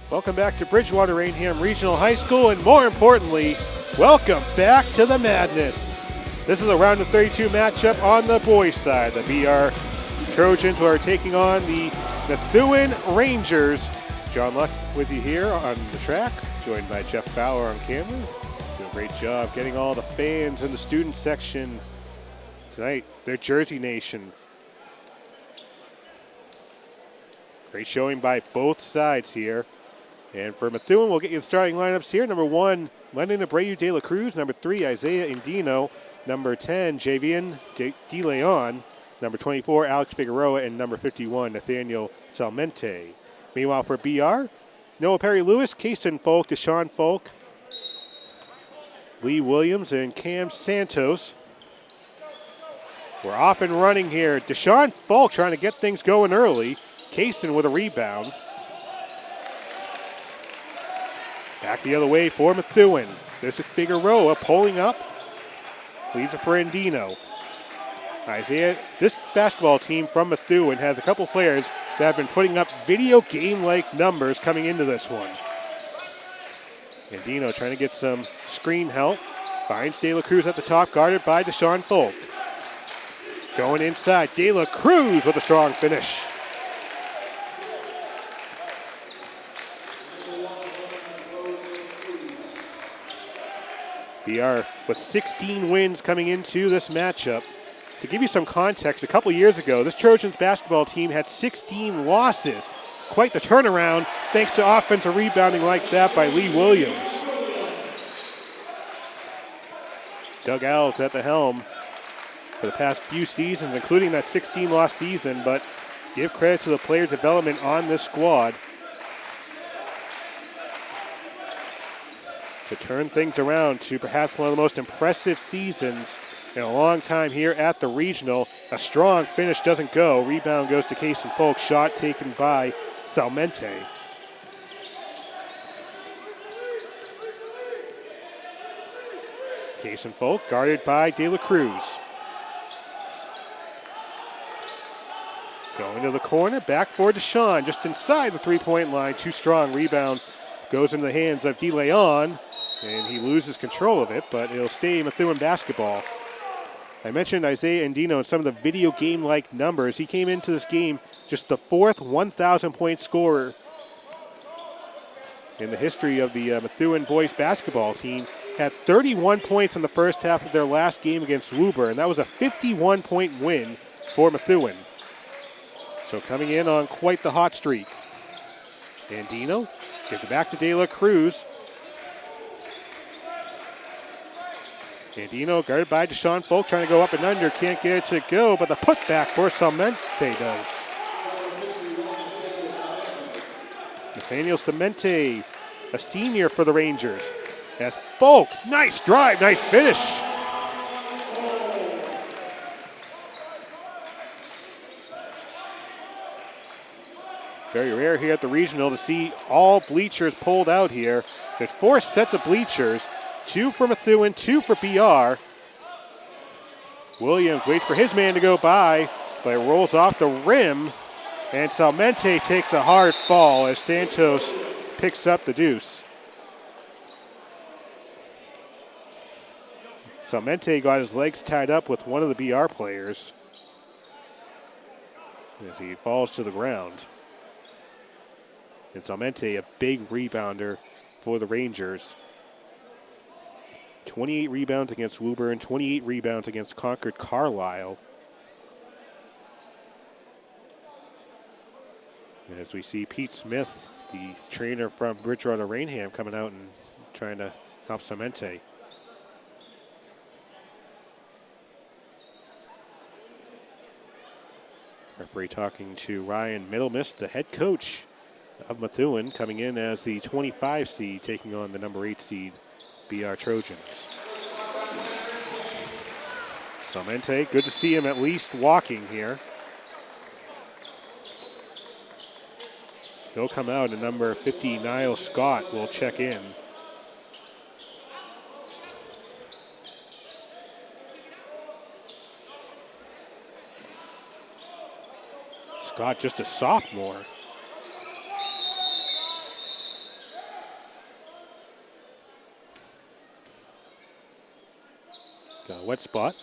Welcome back to Bridgewater-Raynham Regional High School, and more importantly, welcome back to the madness. This is a round of 32 matchup on the boys' side. The BR Trojans are taking on the Methuen Rangers. John Luck with you here on the track, joined by Jeff Bauer on camera. Doing a great job getting all the fans in the student section tonight. They're Jersey Nation. Great showing by both sides here. And for Methuen, we'll get you the starting lineups here. Number 1, Lennon Abreu de la Cruz. Number 3, Isaiah Indino. Number 10, Javian De Leon. Number 24, Alex Figueroa. And number 51, Nathaniel Salmente. Meanwhile, for BR, Noah Perry-Lewis, Kason Faulk, Deshawn Faulk, Lee Williams, and Cam Santos. We're off and running here. Deshawn Faulk trying to get things going early. Kason with a rebound. Back the other way for Methuen. This is Figueroa pulling up. Leaves it for Indino. Isaiah, this basketball team from Methuen has a couple players that have been putting up video game-like numbers coming into this one. Indino trying to get some screen help. Finds De La Cruz at the top, guarded by Deshawn Faulk. Going inside, De La Cruz with a strong finish. BR with 16 wins coming into this matchup. To give you some context, a couple years ago, this Trojans basketball team had 16 losses. Quite the turnaround, thanks to offensive rebounding like that by Lee Williams. Doug Alves at the helm for the past few seasons, including that 16-loss season, but give credit to the player development on this squad to turn things around to perhaps one of the most impressive seasons in a long time here at the regional. A strong finish doesn't go. Rebound goes to Kason Faulk. Shot taken by Salmente. Kason Faulk guarded by De La Cruz. Going to the corner, back for Deshawn, just inside the three-point line. Too strong. Rebound goes into the hands of De Leon, and he loses control of it, but it'll stay Methuen basketball. I mentioned Isaiah Indino and some of the video game-like numbers. He came into this game just the 4th 1,000-point scorer in the history of the Methuen boys basketball team. Had 31 points in the first half of their last game against Woburn, and that was a 51-point win for Methuen. So coming in on quite the hot streak. Indino gives it back to De La Cruz. Indino guarded by Deshawn Faulk, trying to go up and under, can't get it to go, but the putback for Salmente does. Nathaniel Salmente, a senior for the Rangers. That's Faulk, nice drive, nice finish. Very rare here at the regional to see all bleachers pulled out here. There's 4 sets of bleachers. 2 for Methuen, 2 for BR. Williams waits for his man to go by, but it rolls off the rim, and Salmente takes a hard fall as Santos picks up the deuce. Salmente got his legs tied up with one of the BR players as he falls to the ground. And Salmente, a big rebounder for the Rangers. 28 rebounds against Woburn, 28 rebounds against Concord Carlisle. And as we see Pete Smith, the trainer from Bridgewater-Raynham, coming out and trying to help Salmente. Referee talking to Ryan Middlemiss, the head coach of Methuen, coming in as the 25 seed, taking on the number 8 seed, BR Trojans. Salmente, good to see him at least walking here. He'll come out, and number 50, Niall Scott, will check in. Scott, just a sophomore. Got a wet spot.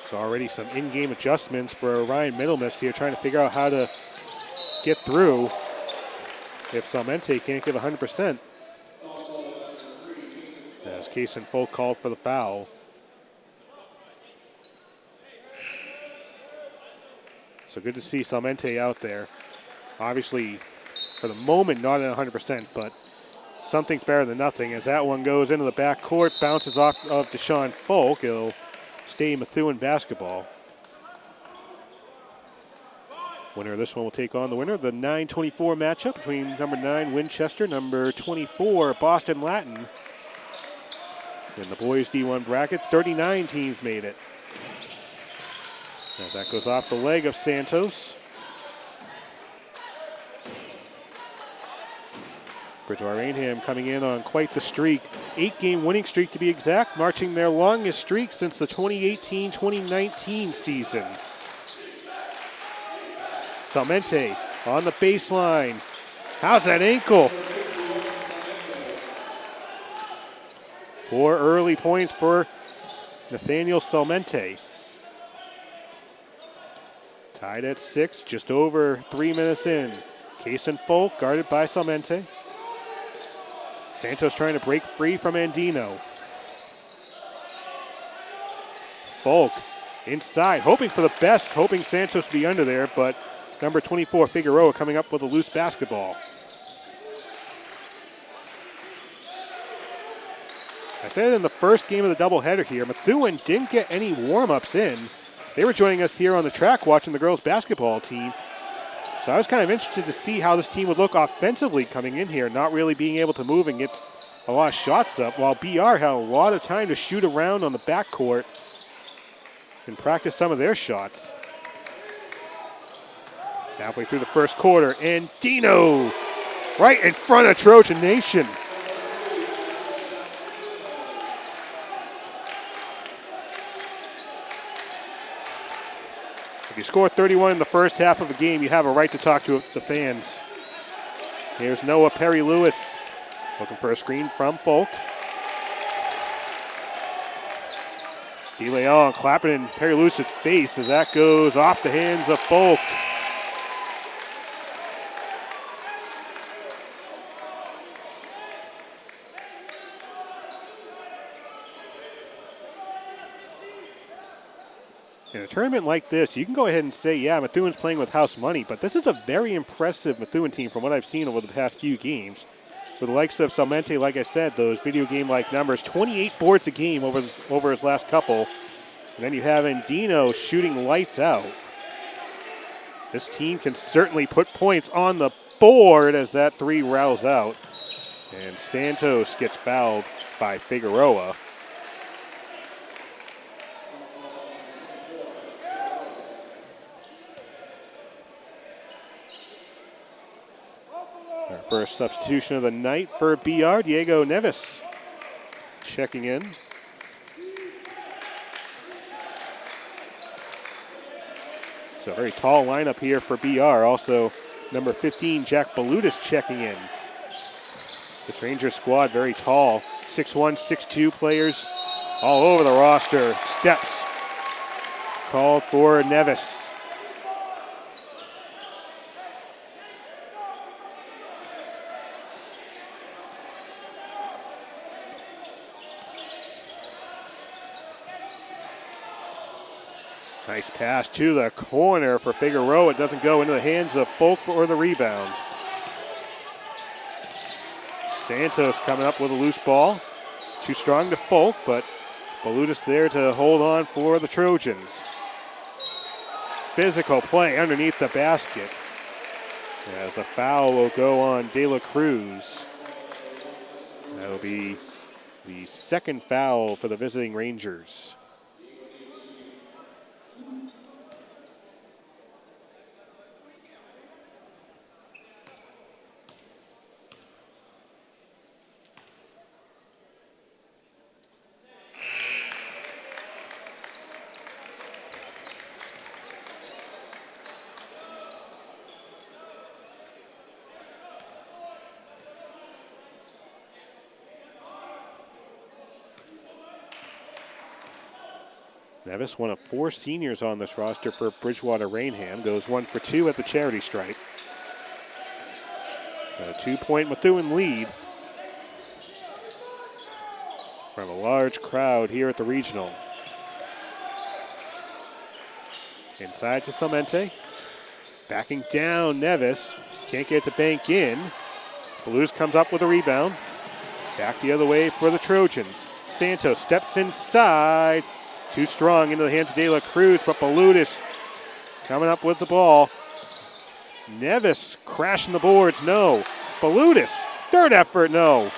So already some in-game adjustments for Ryan Middlemiss here, trying to figure out how to get through if Salmente can't give 100%. As Kason Folk called for the foul. So good to see Salmente out there. Obviously, for the moment, not at 100%, but something's better than nothing as that one goes into the backcourt, bounces off of Deshawn Faulk. It'll stay Methuen basketball. Winner of this one will take on the winner of the 9-24 matchup between number 9 Winchester, number 24 Boston Latin. In the boys D1 bracket, 39 teams made it. As that goes off the leg of Santos. Bridgewater-Raynham coming in on quite the streak. 8-game winning streak to be exact, marching their longest streak since the 2018-2019 season. Salmente on the baseline. How's that ankle? 4 early points for Nathaniel Salmente. Tied at 6, just over 3 minutes in. Kason Folk guarded by Salmente. Santos trying to break free from Andino. Folk inside, hoping for the best, hoping Santos to be under there, but number 24 Figueroa coming up with a loose basketball. I said it in the first game of the doubleheader here, Methuen didn't get any warm-ups in. They were joining us here on the track watching the girls basketball team. So I was kind of interested to see how this team would look offensively coming in here, not really being able to move and get a lot of shots up, while BR had a lot of time to shoot around on the backcourt and practice some of their shots. Halfway through the first quarter, and Dino right in front of Trojan Nation. If you score 31 in the first half of a game, you have a right to talk to the fans. Here's Noah Perry-Lewis looking for a screen from Folk. DeLeon clapping in Perry-Lewis's face as that goes off the hands of Folk. In a tournament like this, you can go ahead and say, yeah, Methuen's playing with house money, but this is a very impressive Methuen team from what I've seen over the past few games. With the likes of Salmente, like I said, those video game-like numbers, 28 boards a game over his last couple. And then you have Andino shooting lights out. This team can certainly put points on the board as that 3 rattles out. And Santos gets fouled by Figueroa. Our first substitution of the night for BR, Diego Neves checking in. So a very tall lineup here for BR. Also number 15, Jack Balutis checking in. This Rangers squad very tall. 6'1", 6'2" players all over the roster. Steps called for Neves. Nice pass to the corner for Figueroa. It doesn't go into the hands of Folk for the rebound. Santos coming up with a loose ball. Too strong to Folk, but Balutis there to hold on for the Trojans. Physical play underneath the basket. As the foul will go on De La Cruz. That will be the second foul for the visiting Rangers. Nevis, one of 4 seniors on this roster for Bridgewater-Raynham, goes 1 for 2 at the charity stripe. A 2-point Methuen lead from a large crowd here at the regional. Inside to Salmente. Backing down Nevis. Can't get the bank in. Blues comes up with a rebound. Back the other way for the Trojans. Santos steps inside. Too strong into the hands of De La Cruz, but Balutis coming up with the ball. Nevis crashing the boards, no. Balutis, third effort, no.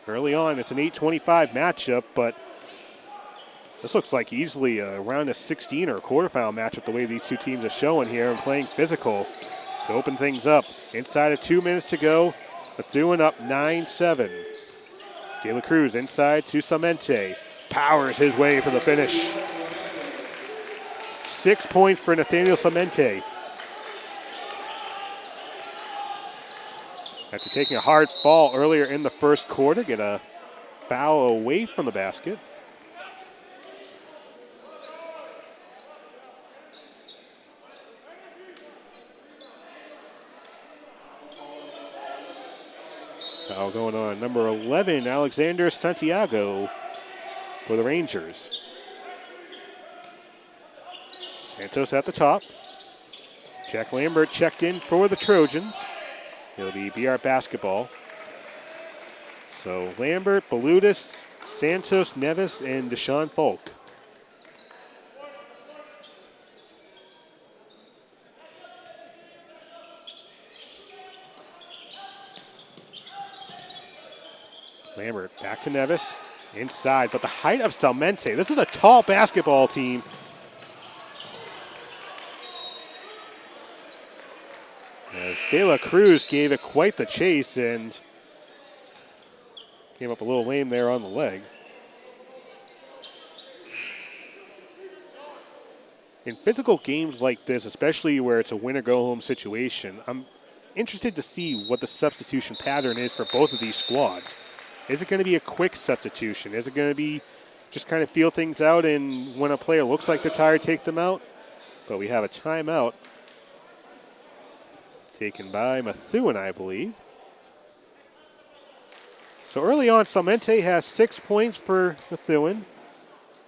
Early on, it's an 8:25 matchup, but this looks like easily around a 16 or a quarterfinal matchup the way these two teams are showing here and playing physical to open things up. Inside of 2 minutes to go, Methuen up 9-7. De La Cruz inside to Salmente. Powers his way for the finish. 6 points for Nathaniel Salmente. After taking a hard fall earlier in the first quarter, get a foul away from the basket. Foul going on. Number 11, Alexander Santiago for the Rangers. Santos at the top. Jack Lambert checked in for the Trojans. It'll be BR basketball. So Lambert, Balutis, Santos, Nevis, and Deshawn Faulk. Lambert back to Nevis. Inside, but the height of Salmente. This is a tall basketball team. As De La Cruz gave it quite the chase and came up a little lame there on the leg. In physical games like this, especially where it's a win-or-go-home situation, I'm interested to see what the substitution pattern is for both of these squads. Is it going to be a quick substitution? Is it going to be just kind of feel things out and when a player looks like they're tired, take them out? But we have a timeout taken by Methuen, I believe. So early on, Salmente has 6 points for Methuen.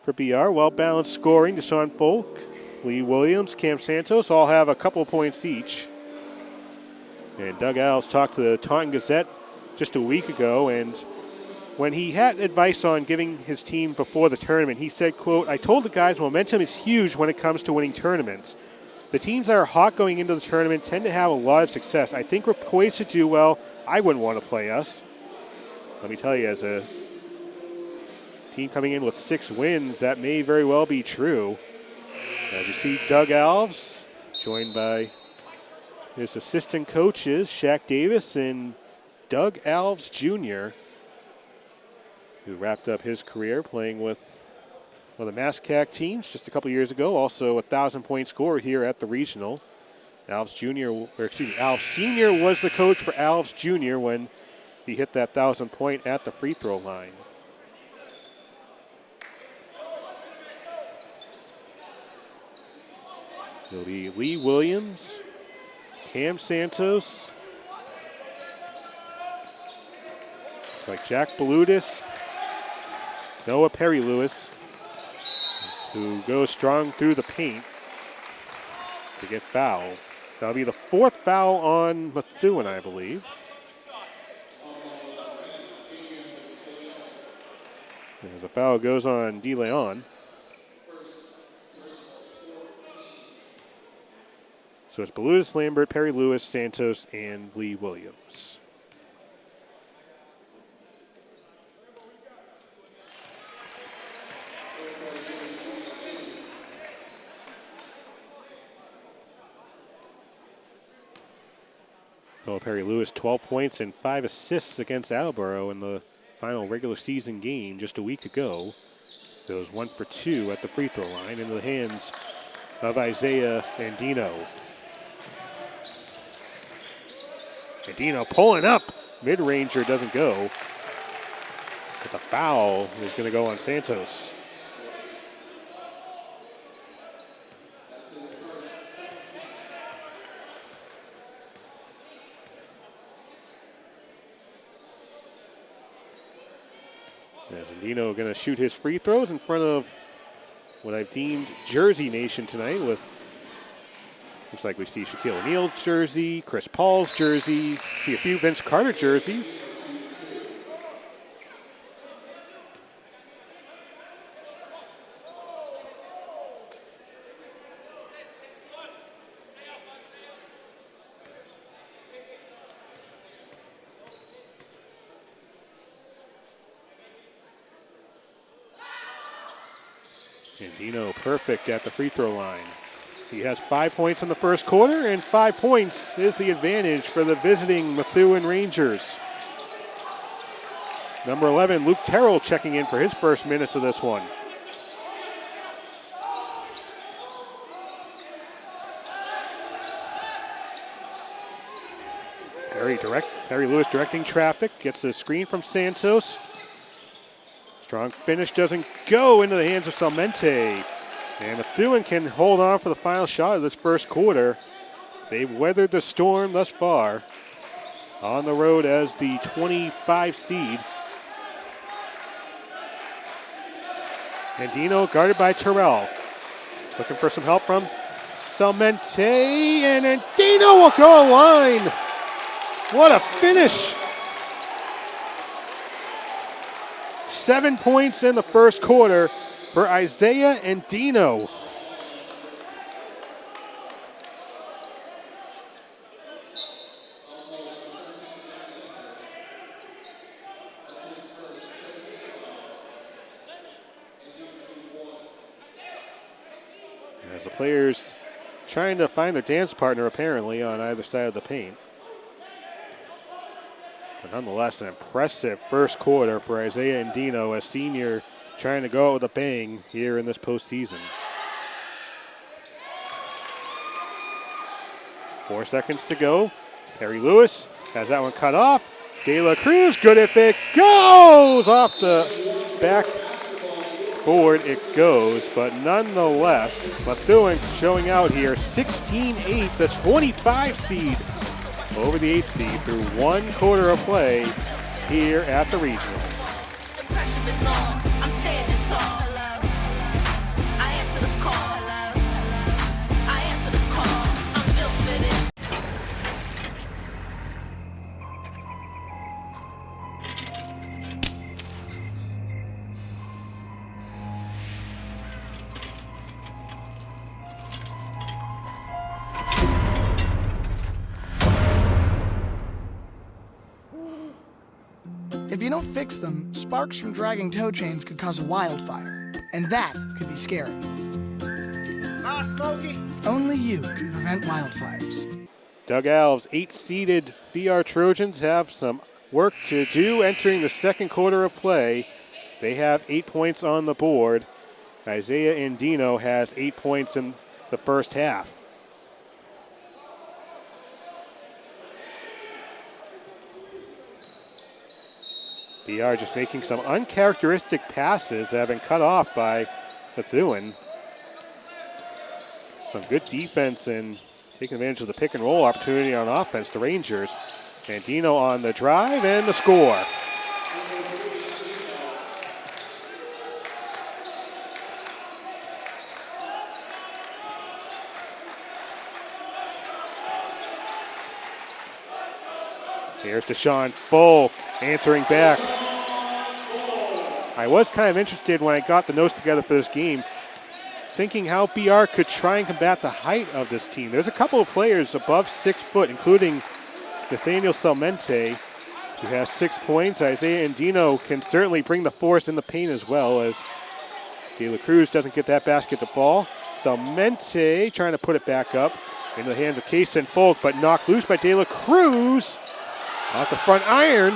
For BR, well-balanced scoring. Deshawn Faulk, Lee Williams, Cam Santos all have a couple points each. And Doug Alves talked to the Taunton Gazette just a week ago, and when he had advice on giving his team before the tournament, he said, quote, "I told the guys momentum is huge when it comes to winning tournaments. The teams that are hot going into the tournament tend to have a lot of success. I think we're poised to do well. I wouldn't want to play us." Let me tell you, as a team coming in with 6 wins, that may very well be true. As you see, Doug Alves, joined by his assistant coaches, Shaq Davis and Doug Alves Jr., who wrapped up his career playing with one of the MASCAC teams just a couple years ago, also a 1,000-point scorer here at the regional. Alves Sr. was the coach for Alves Jr. when he hit that 1,000-point at the free throw line. It'll be Lee Williams, Cam Santos. It's like Jack Balutis, Noah Perry-Lewis, who goes strong through the paint to get fouled. That'll be the 4th foul on Methuen, I believe. As the foul goes on DeLeon. So it's Balutis, Lambert, Perry-Lewis, Santos, and Lee Williams. Noah Perry-Lewis, 12 points and 5 assists against Attleboro in the final regular season game just a week ago. Goes 1 for 2 at the free throw line into the hands of Isaiah Andino. Andino pulling up. Mid-ranger doesn't go. But the foul is going to go on Santos. As Andino going to shoot his free throws in front of what I've deemed Jersey Nation tonight with, looks like we see Shaquille O'Neal's jersey, Chris Paul's jersey, see a few Vince Carter jerseys. Andino perfect at the free throw line. He has 5 points in the first quarter, and 5 points is the advantage for the visiting Methuen Rangers. Number 11, Luke Terrell, checking in for his first minutes of this one. Harry Lewis directing traffic, gets the screen from Santos. Strong finish doesn't go into the hands of Salmente. And Methuen can hold on for the final shot of this first quarter. They've weathered the storm thus far. On the road as the 25 seed. Andino guarded by Terrell. Looking for some help from Salmente. And Andino will go line. What a finish. 7 points in the first quarter for Isaiah Andino. As the players trying to find their dance partner apparently on either side of the paint. But nonetheless, an impressive first quarter for Isaiah Andino, a senior trying to go out with a bang here in this postseason. 4 seconds to go. Harry Lewis has that one cut off. De La Cruz, good if it goes off the backboard. It goes, but nonetheless, Methuen showing out here, 16-8, the 25 seed over the 8 seed through 1 quarter of play here at the regional. The pressure is on. I'm standing tall. I answer the call. I answer the call. I'm built for this. If you don't fix them, sparks from dragging tow chains could cause a wildfire, and that could be scary. Hi, Smokey. Only you can prevent wildfires. Doug Alves, 8-seeded BR Trojans have some work to do entering the second quarter of play. They have 8 points on the board. Isaiah Andino has 8 points in the first half. BR just making some uncharacteristic passes that have been cut off by Methuen. Some good defense and taking advantage of the pick and roll opportunity on offense, the Rangers. Andino on the drive and the score. Here's Deshawn Faulk answering back. I was kind of interested when I got the notes together for this game, thinking how BR could try and combat the height of this team. There's a couple of players above 6 foot, including Nathaniel Salmente, who has 6 points. Isaiah Andino can certainly bring the force in the paint as well, as De La Cruz doesn't get that basket to fall. Salmente trying to put it back up into the hands of Kaysen Faulk, but knocked loose by De La Cruz. Off the front iron,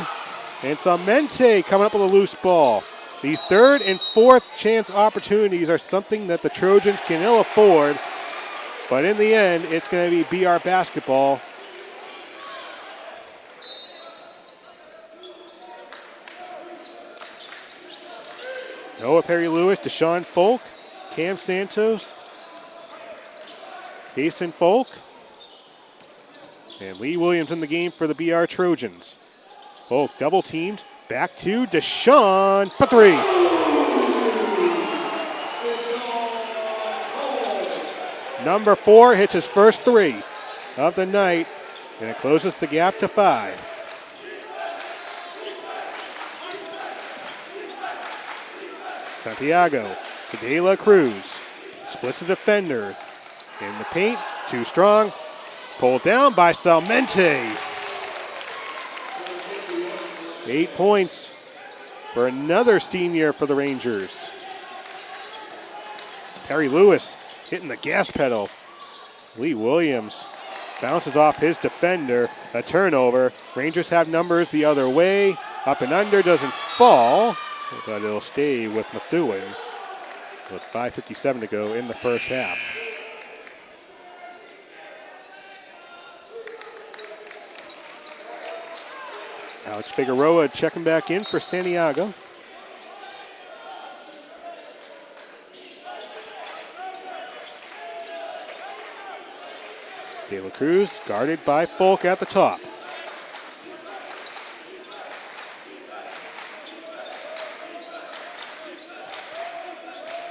and Salmente coming up with a loose ball. These third and fourth chance opportunities are something that the Trojans can ill afford, but in the end, it's going to be BR basketball. Noah Perry Lewis, Deshawn Faulk, Cam Santos, Jason Faulk, and Lee Williams in the game for the BR Trojans. Faulk double teamed, back to Deshawn for three. Number 4 hits his first three of the night, and it closes the gap to 5. Santiago to De La Cruz. Splits the defender. In the paint, too strong. Pulled down by Salmente. 8 points for another senior for the Rangers. Perry Lewis hitting the gas pedal. Lee Williams bounces off his defender. A turnover. Rangers have numbers the other way. Up and under, doesn't fall, but it'll stay with Methuen with 5:57 to go in the first half. Alex Figueroa checking back in for Santiago. De La Cruz guarded by Faulk at the top.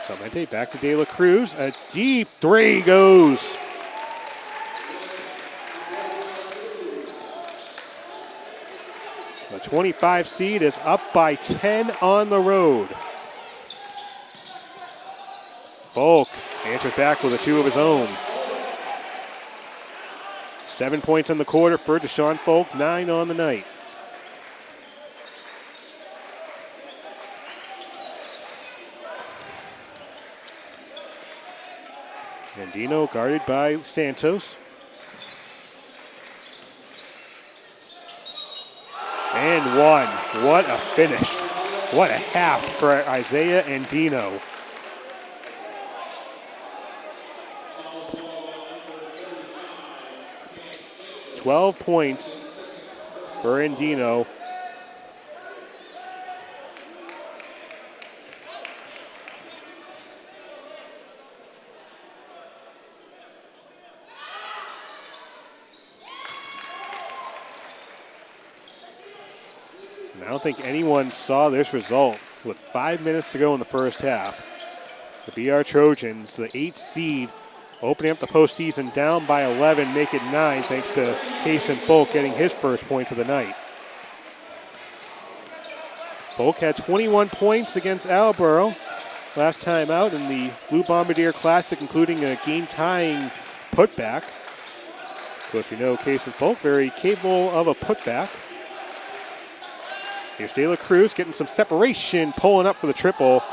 Salmente back to De La Cruz. A deep three goes. The 25 seed is up by 10 on the road. Faulk answers back with a 2 of his own. 7 points in the quarter for Deshawn Faulk, 9 on the night. Andino guarded by Santos. And one. What a finish. What a half for Isaiah Andino. $12 points for Andino. I don't think anyone saw this result with 5 minutes to go in the first half. The BR Trojans, the 8th seed, opening up the postseason down by 11, make it 9 thanks to Kason Faulk getting his first points of the night. Faulk had 21 points against Attleboro last time out in the Blue Bombardier Classic, including a game-tying putback. Of course, we know Kason Faulk, very capable of a putback. Here's De La Cruz getting some separation, pulling up for the triple.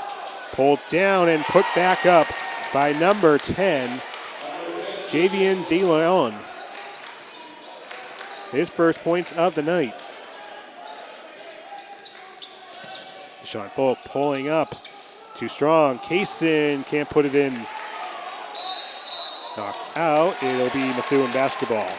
Pulled down and put back up by number 10, Javian De Leon. His first points of the night. Deshawn Faulk pulling up. Too strong. Kaysen can't put it in. Knocked out. It'll be Methuen basketball.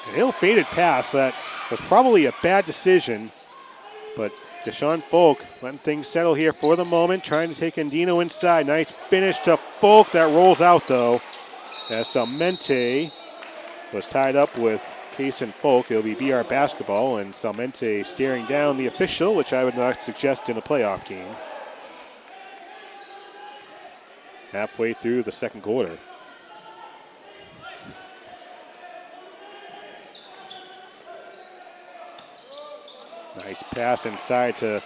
An ill-fated pass that was probably a bad decision, but Deshawn Faulk letting things settle here for the moment, trying to take Andino inside. Nice finish to Faulk. That rolls out, though, as Salmente was tied up with Kason Faulk. It'll be BR basketball, and Salmente staring down the official, which I would not suggest in a playoff game. Halfway through the second quarter. Nice pass inside to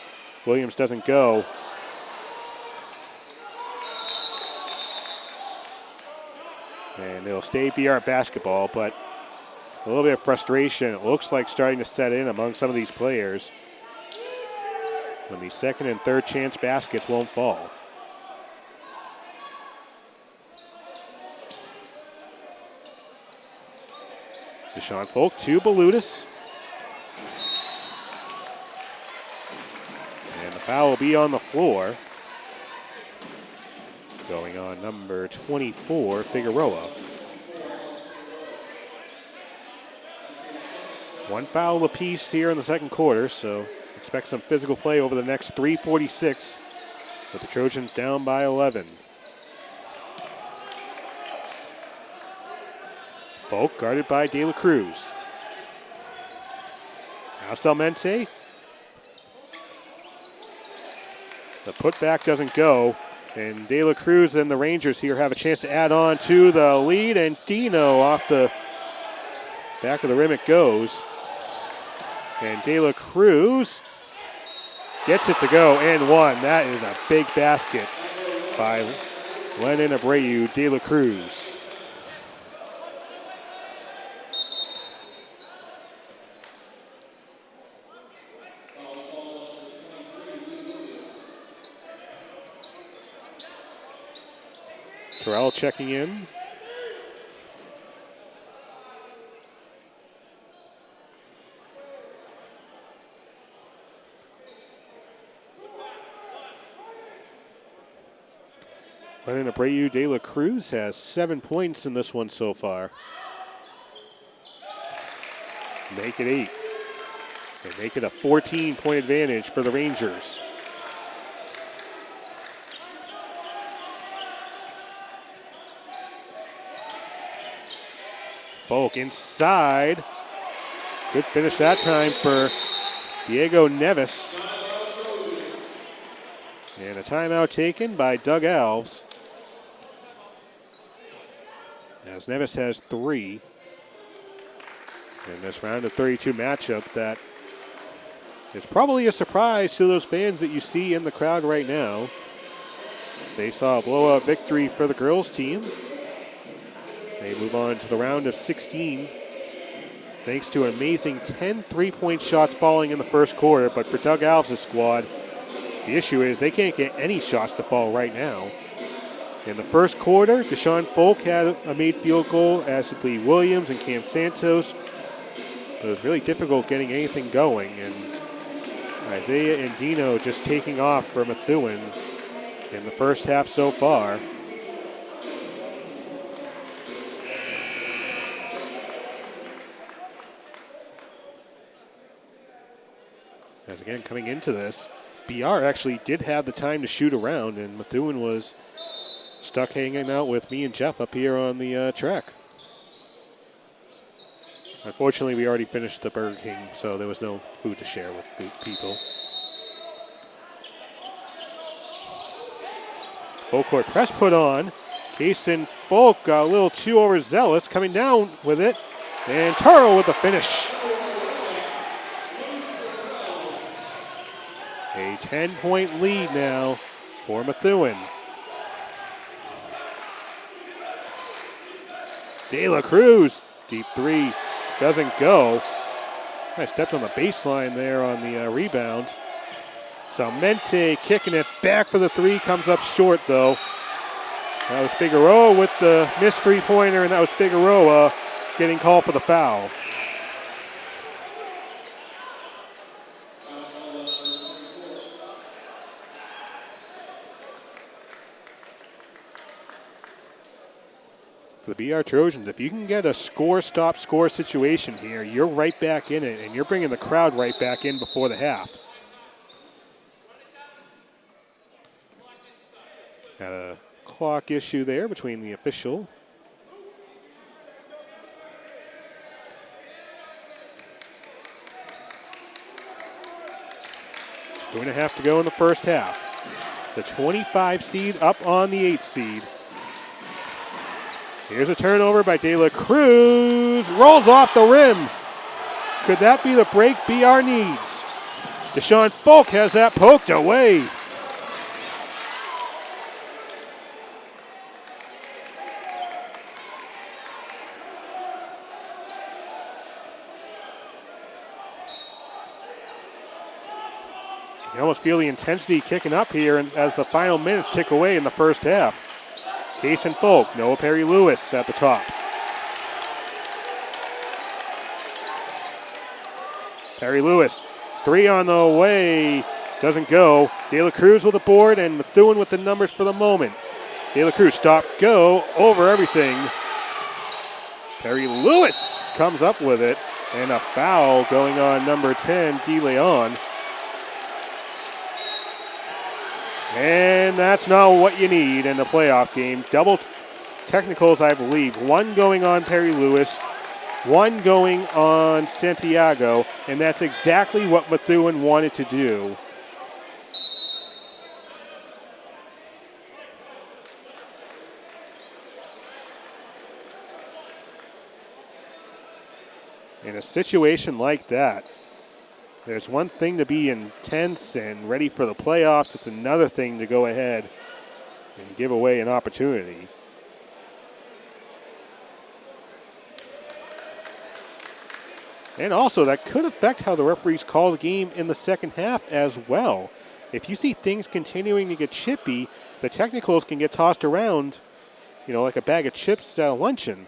Williams, doesn't go. And it'll stay BR basketball, but a little bit of frustration. It looks like starting to set in among some of these players when the second and third chance baskets won't fall. Deshawn Faulk to Balutis. Foul will be on the floor. Going on number 24, Figueroa. One foul apiece here in the second quarter, so expect some physical play over the next 3:46 with the Trojans down by 11. Faulk guarded by De La Cruz. Now Salmente. The putback doesn't go, and De La Cruz and the Rangers here have a chance to add on to the lead, and Dino off the back of the rim it goes. And De La Cruz gets it to go and one. That is a big basket by Lennon Abreu De La Cruz. Terrell checking in. Lennon Abreu De La Cruz has 7 points in this one so far. Make it 8. They make it a 14-point advantage for the Rangers. Faulk inside. Good finish that time for Diego Neves. And a timeout taken by Doug Alves. As Neves has 3 in this round of 32 matchup that is probably a surprise to those fans that you see in the crowd right now. They saw a blowout victory for the girls team. They move on to the round of 16 thanks to an amazing 10 3-point shots falling in the first quarter. But for Doug Alves' squad, the issue is they can't get any shots to fall right now. In the first quarter, Deshawn Faulk had a made field goal, as did Lee Williams and Cam Santos. It was really difficult getting anything going, and Isaiah and Dino just taking off for Methuen in the first half so far. As again, coming into this, BR actually did have the time to shoot around, and Methuen was stuck hanging out with me and Jeff up here on the track. Unfortunately, we already finished the Burger King, so there was no food to share with people. Full court press put on. Kaysen Faulk got a little too overzealous, coming down with it, and Taro with the finish. A 10-point lead now for Methuen. De La Cruz, deep 3, doesn't go. I stepped on the baseline there on the rebound. Salmente kicking it back for the 3, comes up short though. That was Figueroa with the missed 3-pointer, and that was Figueroa getting called for the foul. The BR Trojans, if you can get a score-stop-score situation here, you're right back in it, and you're bringing the crowd right back in before the half. Got a clock issue there between the official. It's going to have to go in the first half. The 25 seed up on the 8 seed. Here's a turnover by De La Cruz. Rolls off the rim. Could that be the break BR needs? Deshawn Faulk has that poked away. You can almost feel the intensity kicking up here as the final minutes tick away in the first half. Kaysen Faulk, Noah Perry-Lewis at the top. Perry-Lewis, 3 on the way. Doesn't go. De La Cruz with the board and Methuen with the numbers for the moment. De La Cruz stop, go, over everything. Perry Lewis comes up with it. And a foul going on number 10, De Leon. And that's not what you need in a playoff game. Double technicals, I believe. One going on Perry Lewis, one going on Santiago, and that's exactly what Methuen wanted to do. In a situation like that, there's one thing to be intense and ready for the playoffs. It's another thing to go ahead and give away an opportunity. And also, that could affect how the referees call the game in the second half as well. If you see things continuing to get chippy, the technicals can get tossed around, like a bag of chips at a luncheon.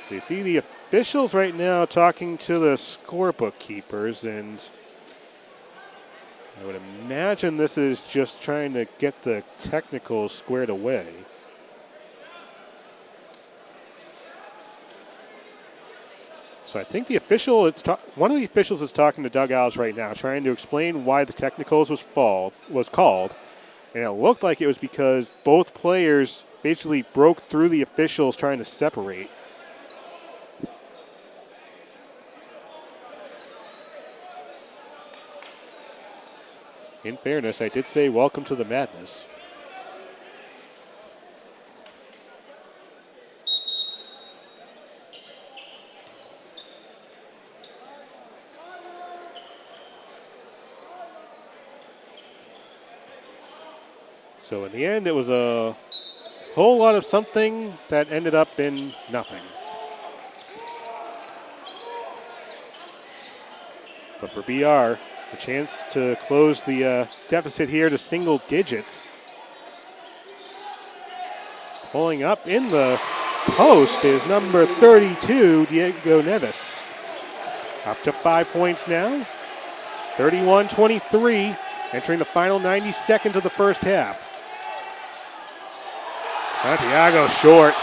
So you see the officials right now talking to the scorebook keepers, and I would imagine this is just trying to get the technicals squared away. So I think the official, one of the officials is talking to Doug Alves right now, trying to explain why the technicals was called, and it looked like it was because both players basically broke through the officials trying to separate. In fairness, I did say welcome to the madness. So in the end, it was a whole lot of something that ended up in nothing. But for BR, a chance to close the deficit here to single digits. Pulling up in the post is number 32, Diego Neves. Up to 5 points now. 31-23, entering the final 90 seconds of the first half. Santiago short.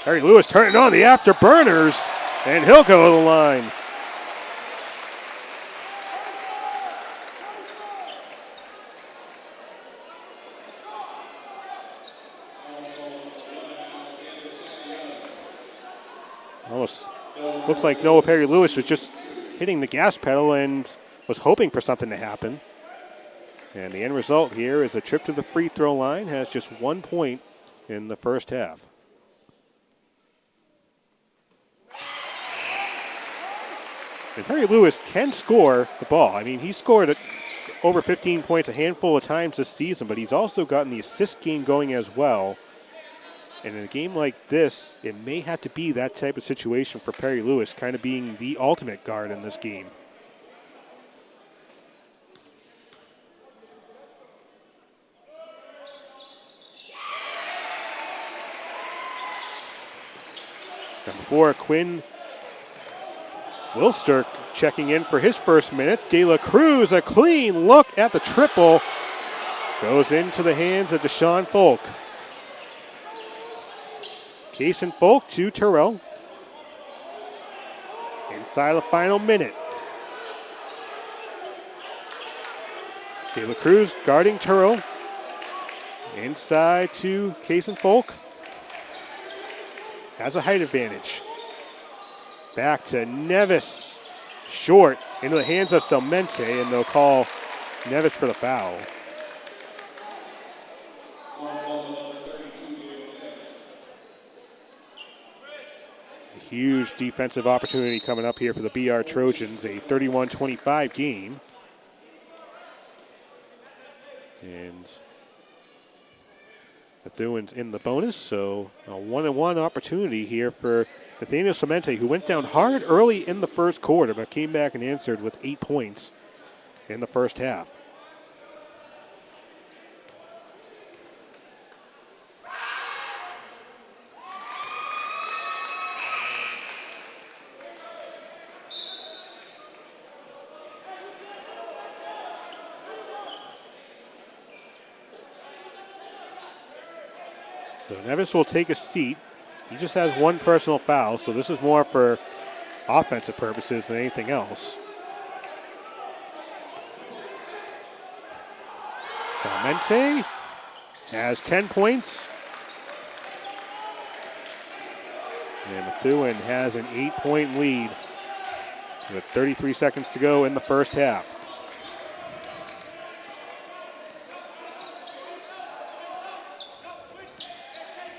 Perry Lewis turning on the afterburners, and he'll go to the line. Almost looked like Noah Perry Lewis was just hitting the gas pedal and was hoping for something to happen. And the end result here is a trip to the free throw line, has just 1 point in the first half. And Perry Lewis can score the ball. I mean, he scored over 15 points a handful of times this season, but he's also gotten the assist game going as well. And in a game like this, it may have to be that type of situation for Perry Lewis, kind of being the ultimate guard in this game. Number 4, Quinn Wilster checking in for his first minutes. De La Cruz, a clean look at the triple. Goes into the hands of Deshawn Faulk. Kaysen Faulk to Terrell. Inside the final minute. De La Cruz guarding Terrell. Inside to Kaysen Faulk. Has a height advantage. Back to Neves. Short into the hands of Salmente, and they'll call Neves for the foul. A huge defensive opportunity coming up here for the BR Trojans, a 31-25 game. And Methuen's in the bonus, so a 1-on-1 opportunity here for Nathaniel Salmente, who went down hard early in the first quarter, but came back and answered with 8 points in the first half. So Nevis will take a seat. He just has one personal foul, so this is more for offensive purposes than anything else. Salmente has 10 points. And Methuen has an 8-point lead with 33 seconds to go in the first half.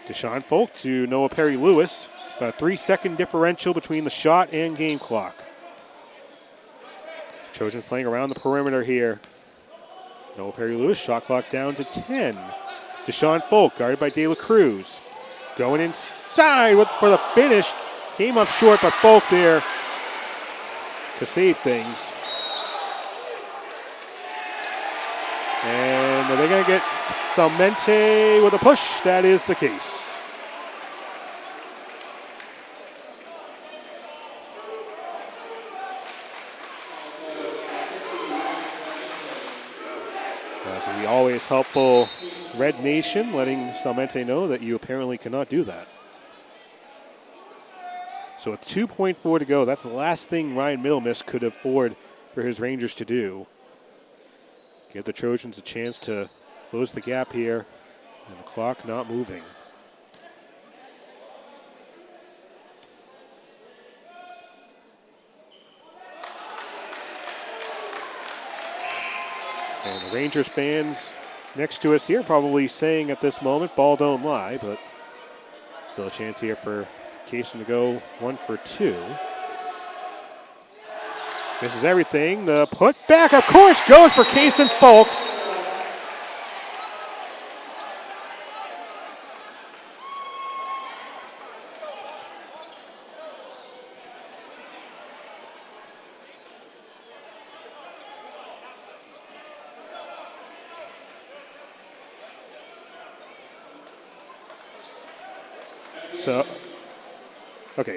Deshawn Faulk to Noah Perry-Lewis. A 3-second differential between the shot and game clock. Trojans playing around the perimeter here. Noah Perry-Lewis, shot clock down to 10. Deshawn Faulk, guarded by De La Cruz. Going inside for the finish. Came up short, but Faulk there to save things. And are they going to get Salmente with a push? That is the case. As we always helpful Red Nation, letting Salmente know that you apparently cannot do that. So with 2.4 to go, that's the last thing Ryan Middlemiss could afford for his Rangers to do. Give the Trojans a chance to close the gap here, and the clock not moving. And the Rangers fans next to us here probably saying at this moment, ball don't lie, but still a chance here for Kaysen to go 1 for 2. This is everything. The put back, of course, goes for Kaysen Faulk.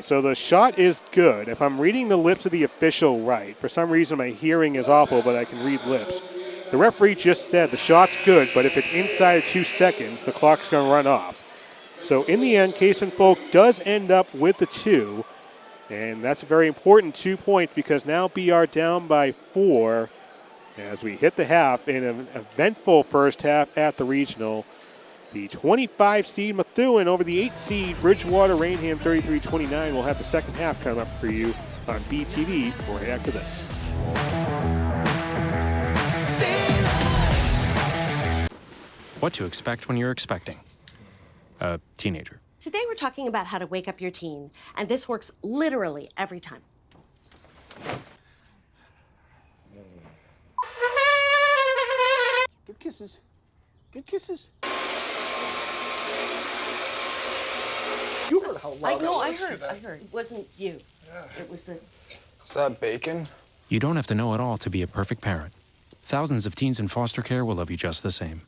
So the shot is good. If I'm reading the lips of the official right, for some reason my hearing is awful, but I can read lips. The referee just said the shot's good, but if it's inside of 2 seconds, the clock's going to run off. So in the end, Kaysen Faulk does end up with the 2, and that's a very important 2 points because now BR down by 4 as we hit the half in an eventful first half at the regional. The 25 seed Methuen over the 8 seed Bridgewater-Raynham 33-29. We'll have the second half come up for you on BTV right after this. What to expect when you're expecting a teenager. Today we're talking about how to wake up your teen, and this works literally every time. Good kisses. Good kisses. You heard how loud I heard. It wasn't you. Yeah. It was the... Is that bacon? You don't have to know it all to be a perfect parent. Thousands of teens in foster care will love you just the same.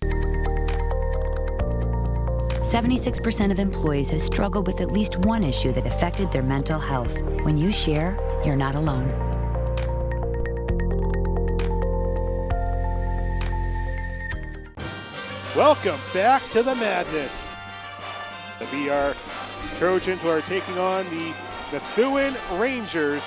76% of employees have struggled with at least one issue that affected their mental health. When you share, you're not alone. Welcome back to the madness. The BR Trojans are taking on the Methuen Rangers.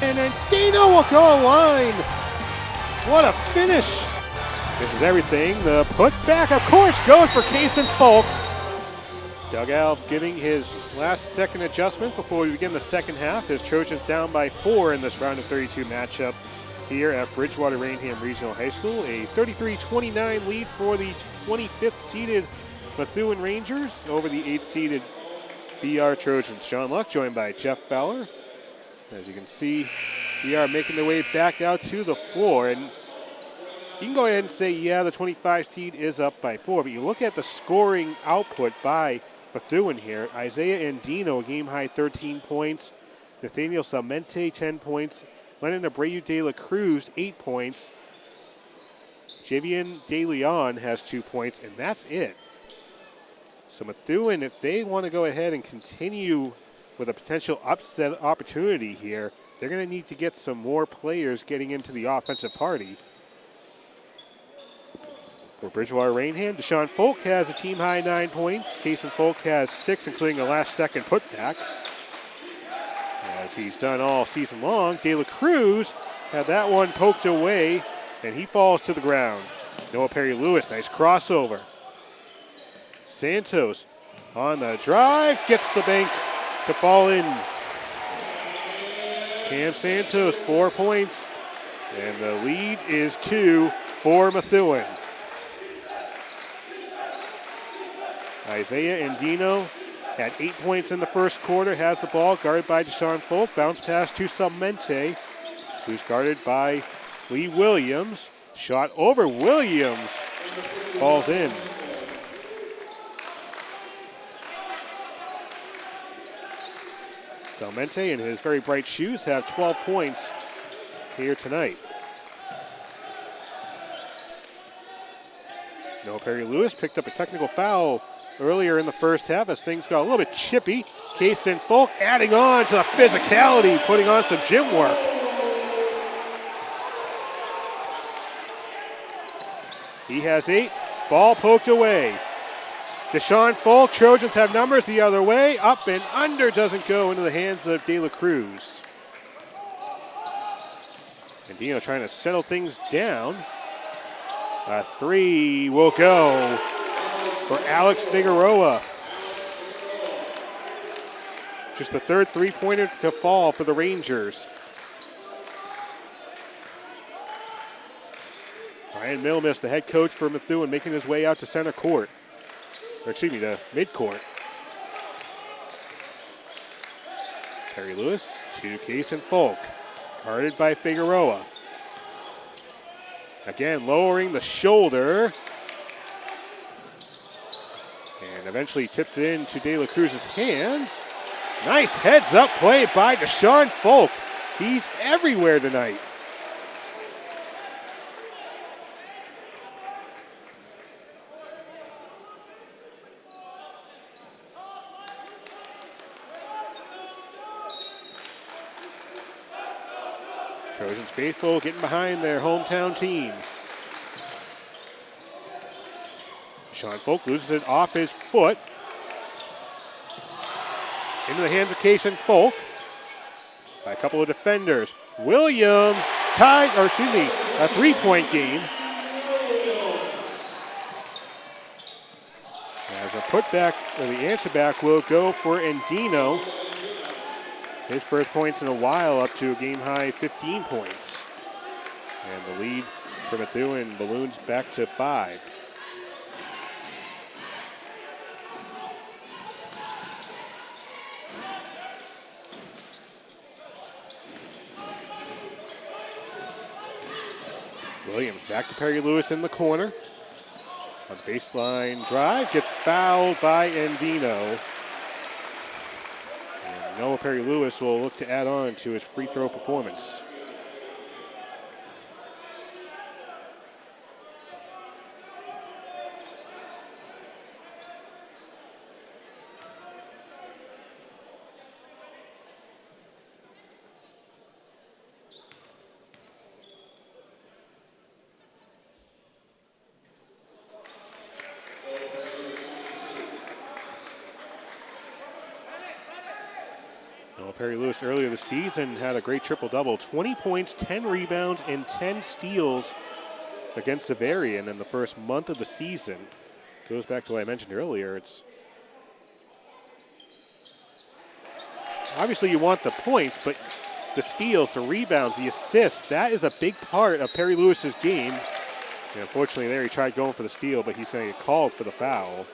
And then Dino will go line. What a finish. This is everything. The put back, of course, goes for Kaysen Faulk. Dugout giving his last second adjustment before we begin the second half. As Trojans down by 4 in this round of 32 matchup here at Bridgewater-Raynham Regional High School. A 33-29 lead for the 25th seeded Methuen Rangers over the 8th seeded BR Trojans. Sean Luck joined by Jeff Fowler. As you can see, we are making their way back out to the floor. And you can go ahead and say, yeah, the 25 seed is up by 4. But you look at the scoring output by Methuen here. Isaiah Andino, game high 13 points. Nathaniel Salmente, 10 points. Lennon Abreu de la Cruz, 8 points. Javian De Leon has 2 points, and that's it. So Methuen, if they want to go ahead and continue with a potential upset opportunity here, they're going to need to get some more players getting into the offensive party. For Bridgewater-Raynham, Deshawn Faulk has a team-high 9 points. Kason Faulk has 6, including a last-second putback, as he's done all season long. De La Cruz had that one poked away, and he falls to the ground. Noah Perry-Lewis, nice crossover. Santos on the drive, gets the bank to fall in. Cam Santos, 4 points, and the lead is 2 for Methuen. Isaiah Andino had 8 points in the first quarter, has the ball, guarded by Deshawn Faulk. Bounce pass to Salmente, who's guarded by Lee Williams. Shot over Williams, falls in. Salmente in his very bright shoes have 12 points here tonight. Noah Perry-Lewis picked up a technical foul earlier in the first half as things got a little bit chippy. Kason Faulk adding on to the physicality, putting on some gym work. He has 8, ball poked away. Deshawn Faulk, Trojans have numbers the other way, up and under, doesn't go into the hands of De La Cruz. Andino trying to settle things down. A 3 will go for Alex Figueroa. Just the third three-pointer to fall for the Rangers. Ryan Milmus, the head coach for Methuen, making his way out to center court. Or excuse me, to midcourt. Perry-Lewis to Kason Faulk, guarded by Figueroa. Again, lowering the shoulder. And eventually tips it into De La Cruz's hands. Nice heads-up play by Deshawn Faulk. He's everywhere tonight. Trojans faithful getting behind their hometown team. Deshawn Faulk loses it off his foot. Into the hands of Kason Faulk by a couple of defenders. Williams tied, or excuse me, a three-point game. As a putback, or the answer back will go for Andino. His first points in a while, up to a game-high 15 points. And the lead for Methuen balloons back to 5. Williams back to Perry-Lewis in the corner. On baseline drive, gets fouled by Andino. And Noah Perry-Lewis will look to add on to his free throw performance. Perry-Lewis earlier this season had a great triple-double. 20 points, 10 rebounds, and 10 steals against Xaverian in the first month of the season. Goes back to what I mentioned earlier. It's obviously you want the points, but the steals, the rebounds, the assists, that is a big part of Perry-Lewis's game. And unfortunately there he tried going for the steal, but he's going to get called for the foul.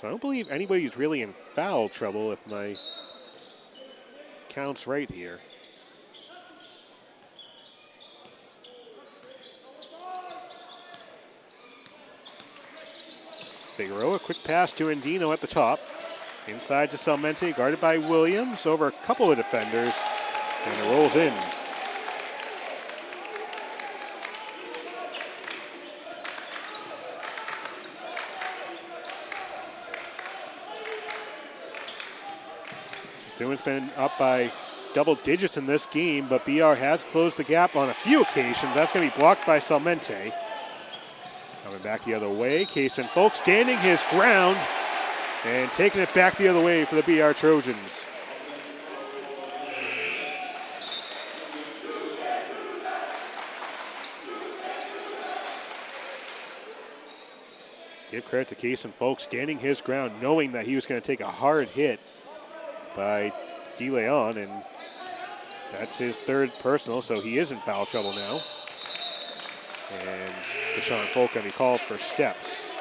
I don't believe anybody's really in foul trouble if my count's right here. Figueroa, quick pass to Andino at the top. Inside to Salmente, guarded by Williams, over a couple of defenders, and it rolls in. Methuen has been up by double digits in this game, but BR has closed the gap on a few occasions. That's going to be blocked by Salmente. Coming back the other way, Kaysen Faulk standing his ground and taking it back the other way for the BR Trojans. Give credit to Kaysen Faulk standing his ground, knowing that he was going to take a hard hit by DeLeon, and that's his third personal, so he is in foul trouble now. And Deshawn Faulk going to be called for steps.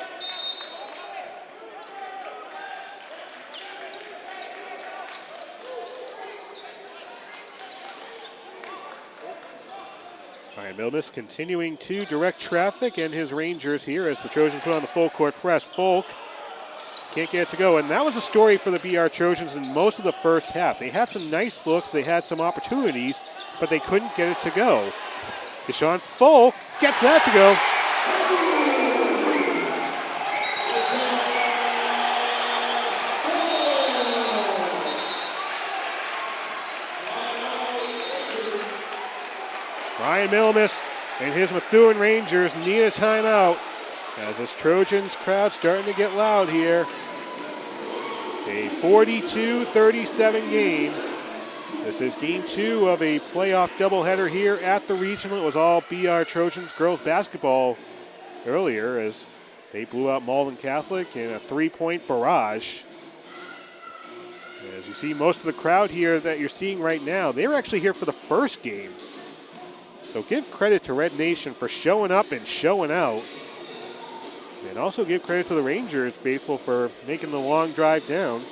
Ryan Milnes continuing to direct traffic and his Rangers here as the Trojans put on the full court press. Faulk can't get it to go, and that was a story for the BR Trojans in most of the first half. They had some nice looks, they had some opportunities, but they couldn't get it to go. Deshawn Faulk gets that to go. Ryan Milnes and his Methuen Rangers need a timeout as this Trojans crowd starting to get loud here. A 42-37 game. This is game 2 of a playoff doubleheader here at the regional. It was all BR Trojans girls basketball earlier as they blew out Malden Catholic in a 3-point barrage. As you see, most of the crowd here that you're seeing right now, they were actually here for the first game. So give credit to Red Nation for showing up and showing out. And also give credit to the Rangers faithful for making the long drive down.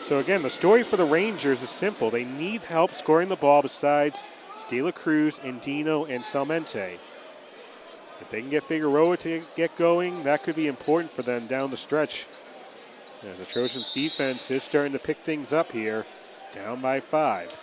So again, the story for the Rangers is simple. They need help scoring the ball besides De La Cruz, Andino, and Salmente. If they can get Figueroa to get going, that could be important for them down the stretch. As the Trojans defense is starting to pick things up here, down by 5.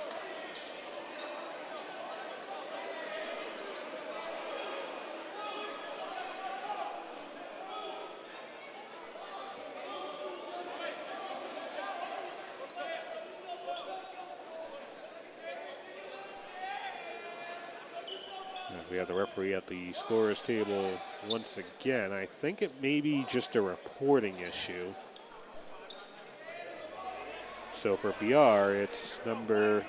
We have the referee at the scorer's table once again. I think it may be just a reporting issue. So for BR, it's number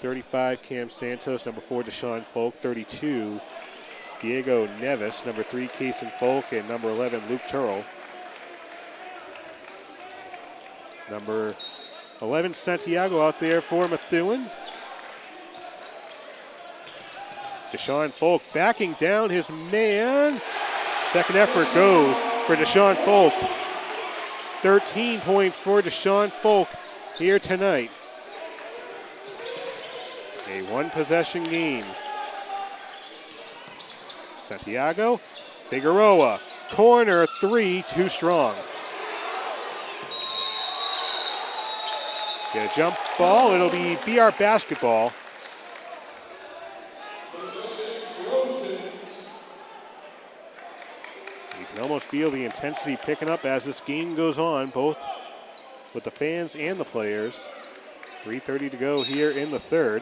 35, Cam Santos, number 4, Deshawn Faulk, 32, Diego Neves, number 3, Kaysen Faulk, and number 11, Luke Turrell. Number 11, Santiago out there for Methuen. Deshawn Faulk backing down his man. Second effort goes for Deshawn Faulk. 13 points for Deshawn Faulk here tonight. A one-possession game. Santiago, Figueroa, corner 3, too strong. Get a jump ball, it'll be BR basketball. You can almost feel the intensity picking up as this game goes on, both with the fans and the players. 3:30 to go here in the third.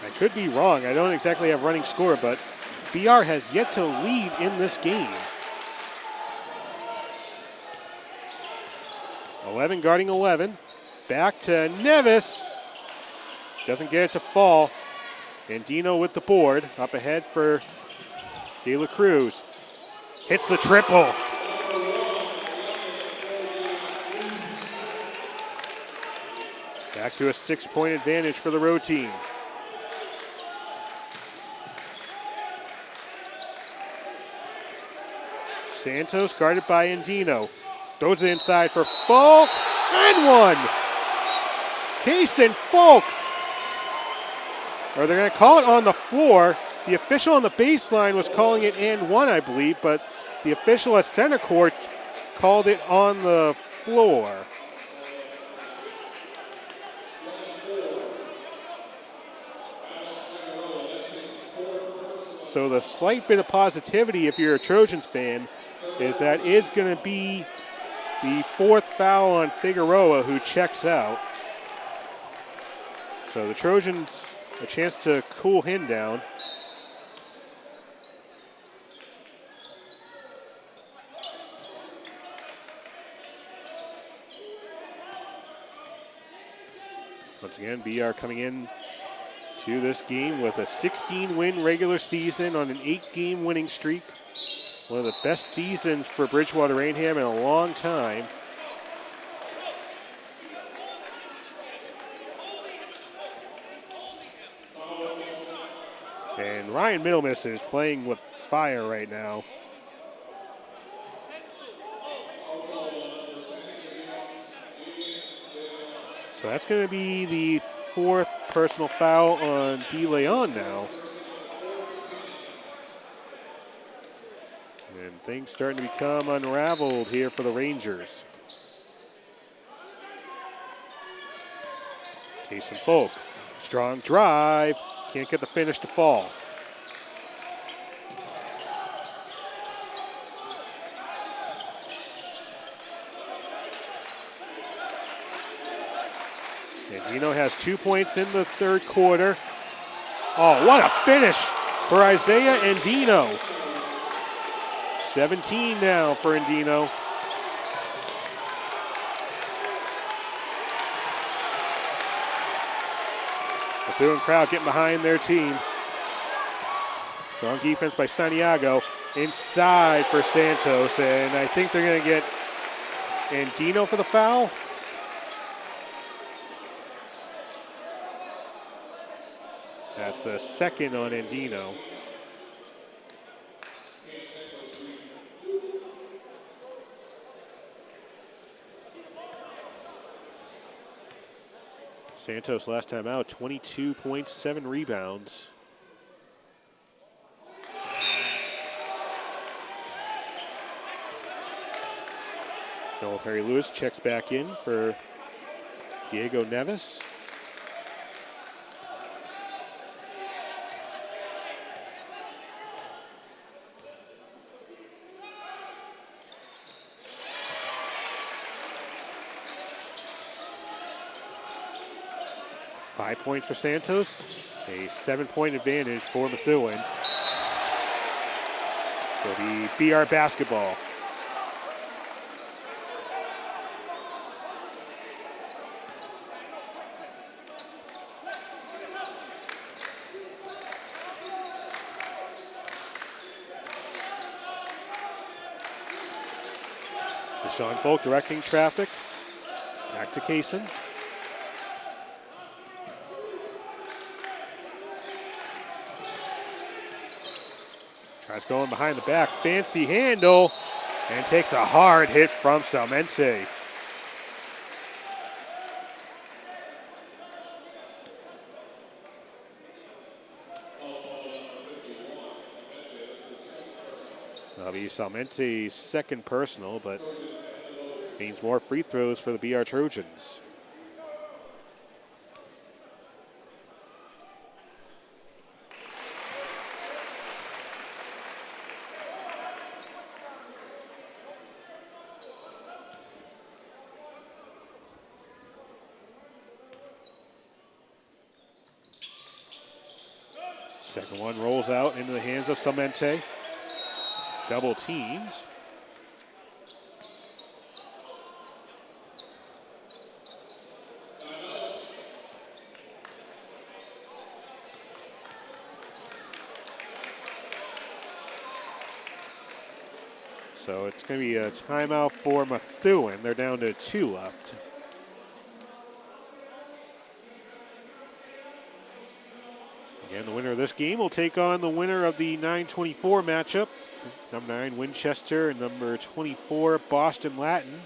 I could be wrong. I don't exactly have running score, but BR has yet to lead in this game. 11 guarding 11. Back to Neves. Doesn't get it to fall. Andino with the board. Up ahead for De La Cruz. Hits the triple. Back to a 6-point advantage for the road team. Santos guarded by Andino. Throws it inside for Faulk, and one. Deshawn Faulk. Or they're going to call it on the floor. The official on the baseline was calling it and one, I believe, but the official at center court called it on the floor. So the slight bit of positivity, if you're a Trojans fan, is that is going to be the fourth foul on Figueroa, who checks out. So the Trojans a chance to cool him down. Once again, BR coming in to this game with a 16-win regular season on an 8-game winning streak. One of the best seasons for Bridgewater-Raynham in a long time. And Ryan Middlemiss is playing with fire right now. So that's going to be the fourth personal foul on De Leon now. And things starting to become unraveled here for the Rangers. Deshawn Faulk, strong drive, can't get the finish to fall. Andino has 2 points in the third quarter. Oh, what a finish for Isaiah Andino. 17 now for Andino. The Methuen crowd getting behind their team. Strong defense by Santiago. Inside for Santos, and I think they're going to get Andino for the foul. That's the second on Andino. Santos last time out, 22 points, 7 rebounds. Noah Perry-Lewis checks back in for Diego Neves. Five points for Santos, a 7-point advantage for Methuen. So the BR basketball. Deshawn Faulk directing traffic. Back to Kaysen. Tries going behind the back, fancy handle, and takes a hard hit from Salmente. That'll be Salmente's second personal, but means more free throws for the BR Trojans. Second one rolls out into the hands of Salmente. Double teamed. So it's going to be a timeout for Methuen. They're down to 2 left. Again, the winner of this game will take on the winner of the 9:24 matchup number 9 Winchester, and number 24 Boston Latin.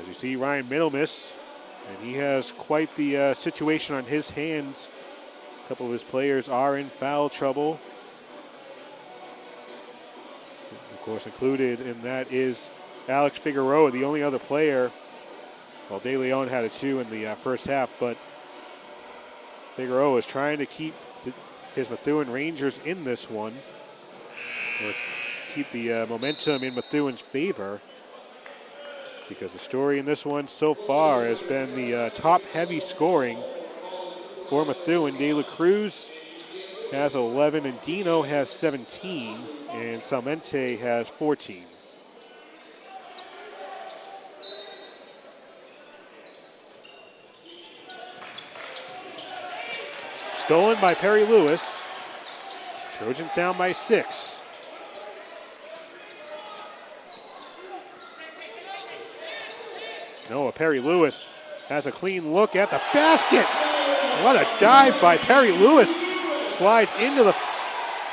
As you see, Ryan Middlemiss, and he has quite the situation on his hands. A couple of his players are in foul trouble. Of course, included in that is Alex Figueroa, the only other player. Well, De Leon had a 2 in the first half, but Figueroa is trying to keep his Methuen Rangers in this one, or keep the momentum in Methuen's favor, because the story in this one so far has been the top-heavy scoring for Methuen. De La Cruz has 11, and Dino has 17, and Salmente has 14. Stolen by Perry Lewis. Trojans down by 6. Noah Perry Lewis has a clean look at the basket. What a dive by Perry Lewis. Slides into the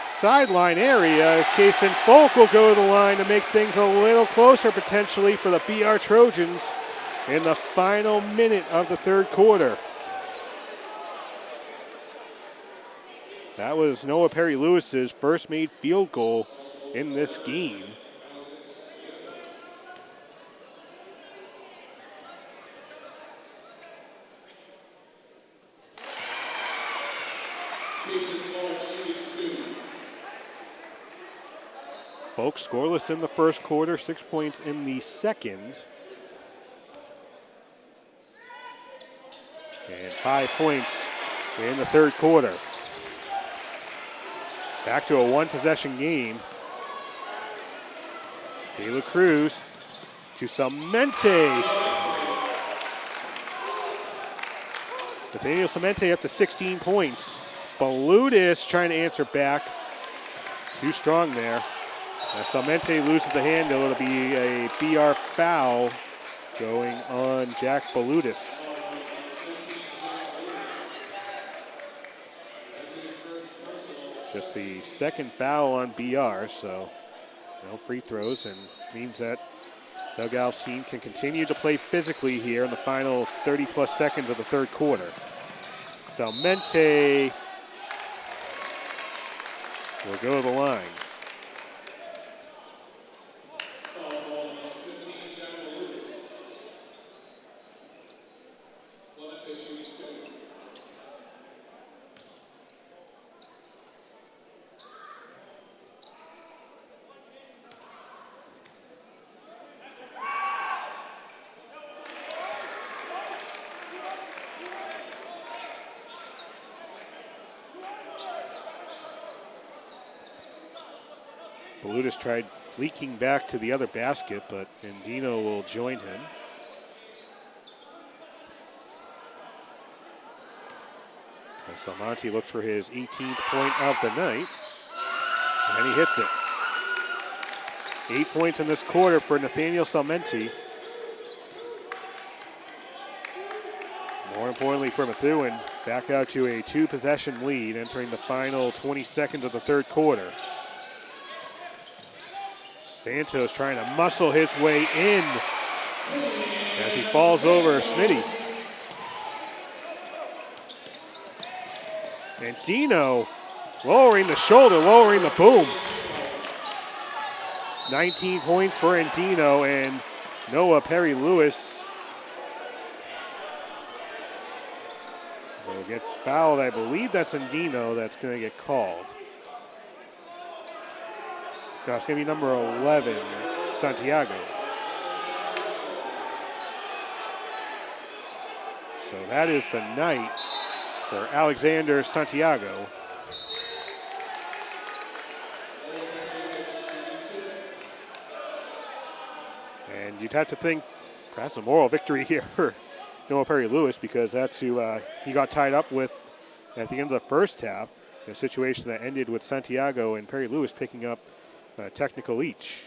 sideline area as Deshawn Faulk will go to the line to make things a little closer potentially for the BR Trojans in the final minute of the third quarter. That was Noah Perry Lewis's first made field goal in this game. Folks scoreless in the first quarter, 6 points in the second. And 5 points in the third quarter. Back to a one-possession game. De La Cruz to Salmente. Nathaniel Salmente up to 16 points. Baludis trying to answer back. Too strong there. As Salmente loses the handle, it'll be a BR foul going on Jack Baludis. Just the second foul on BR, so no free throws, and means that Doug Alcine can continue to play physically here in the final 30-plus seconds of the third quarter. Salmente will go to the line. Baludis tried leaking back to the other basket, but Andino will join him. As Salmonte looks for his 18th point of the night, and he hits it. 8 points in this quarter for Nathaniel Salmonte. More importantly for Methuen, back out to a 2-possession lead entering the final 20 seconds of the third quarter. Santos trying to muscle his way in as he falls over Smitty. And Dino lowering the shoulder, lowering the boom. 19 points for Andino, and Noah Perry Lewis will get fouled. I believe that's Andino that's going to get called. No, it's going to be number 11, Santiago. So that is the night for Alexander Santiago. And you'd have to think perhaps a moral victory here for Noah Perry Lewis, because that's who he got tied up with at the end of the first half. A situation that ended with Santiago and Perry Lewis picking up technical each.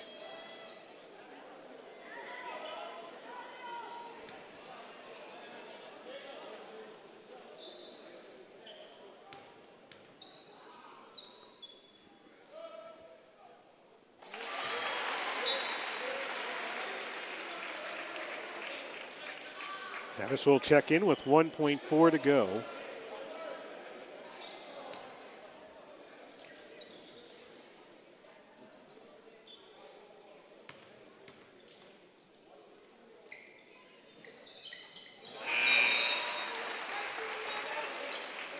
Davis will check in with 1.4 to go.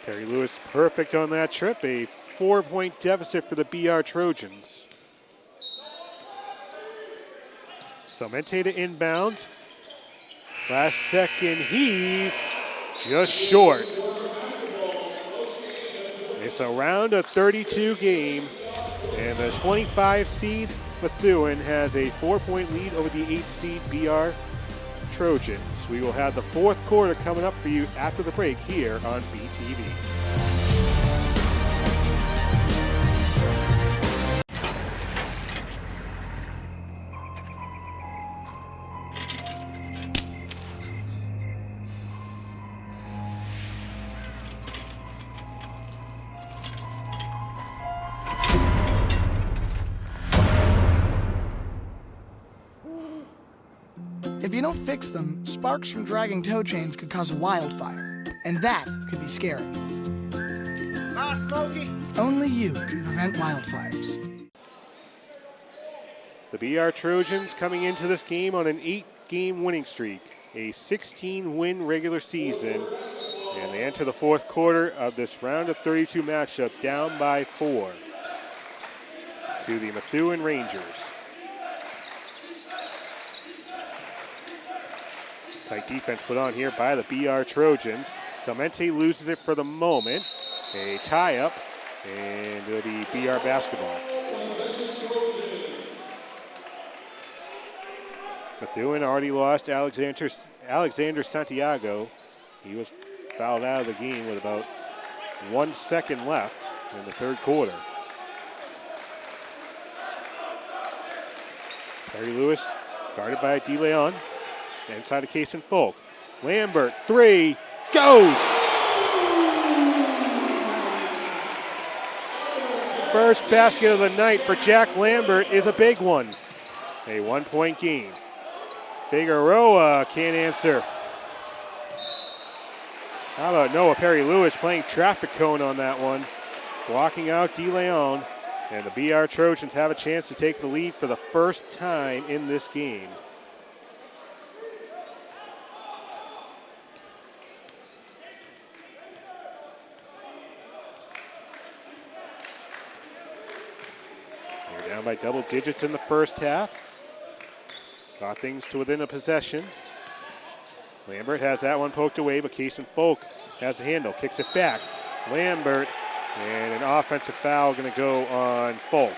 Perry Lewis perfect on that trip. A 4-point deficit for the BR Trojans. Salmente to inbound. Last second heave, just short. It's a round of 32 game, and the 25 seed Methuen has a 4-point lead over the 8 seed BR Trojans. We will have the fourth quarter coming up for you after the break here on BTV. If you don't fix them, sparks from dragging tow chains could cause a wildfire, and that could be scary. Hi, Smokey. Only you can prevent wildfires. The BR Trojans coming into this game on an 8-game winning streak, a 16-win regular season, and they enter the fourth quarter of this round of 32 matchup down by 4 to the Methuen Rangers. Tight defense put on here by the BR Trojans. Salmente loses it for the moment. A tie-up, and it'll be BR basketball. Methuen already lost Alexander Santiago. He was fouled out of the game with about 1 second left in the third quarter. Perry Lewis guarded by DeLeon. Inside of Deshawn Faulk. Lambert, 3, goes! First basket of the night for Jack Lambert is a big one. A 1-point game. Figueroa can't answer. How about Noah Perry Lewis playing traffic cone on that one, blocking out DeLeon, and the BR Trojans have a chance to take the lead for the first time in this game. They're down by double digits in the first half. Got things to within a possession. Lambert has that one poked away, but Deshawn Faulk has the handle, kicks it back. Lambert, and an offensive foul going to go on Faulk.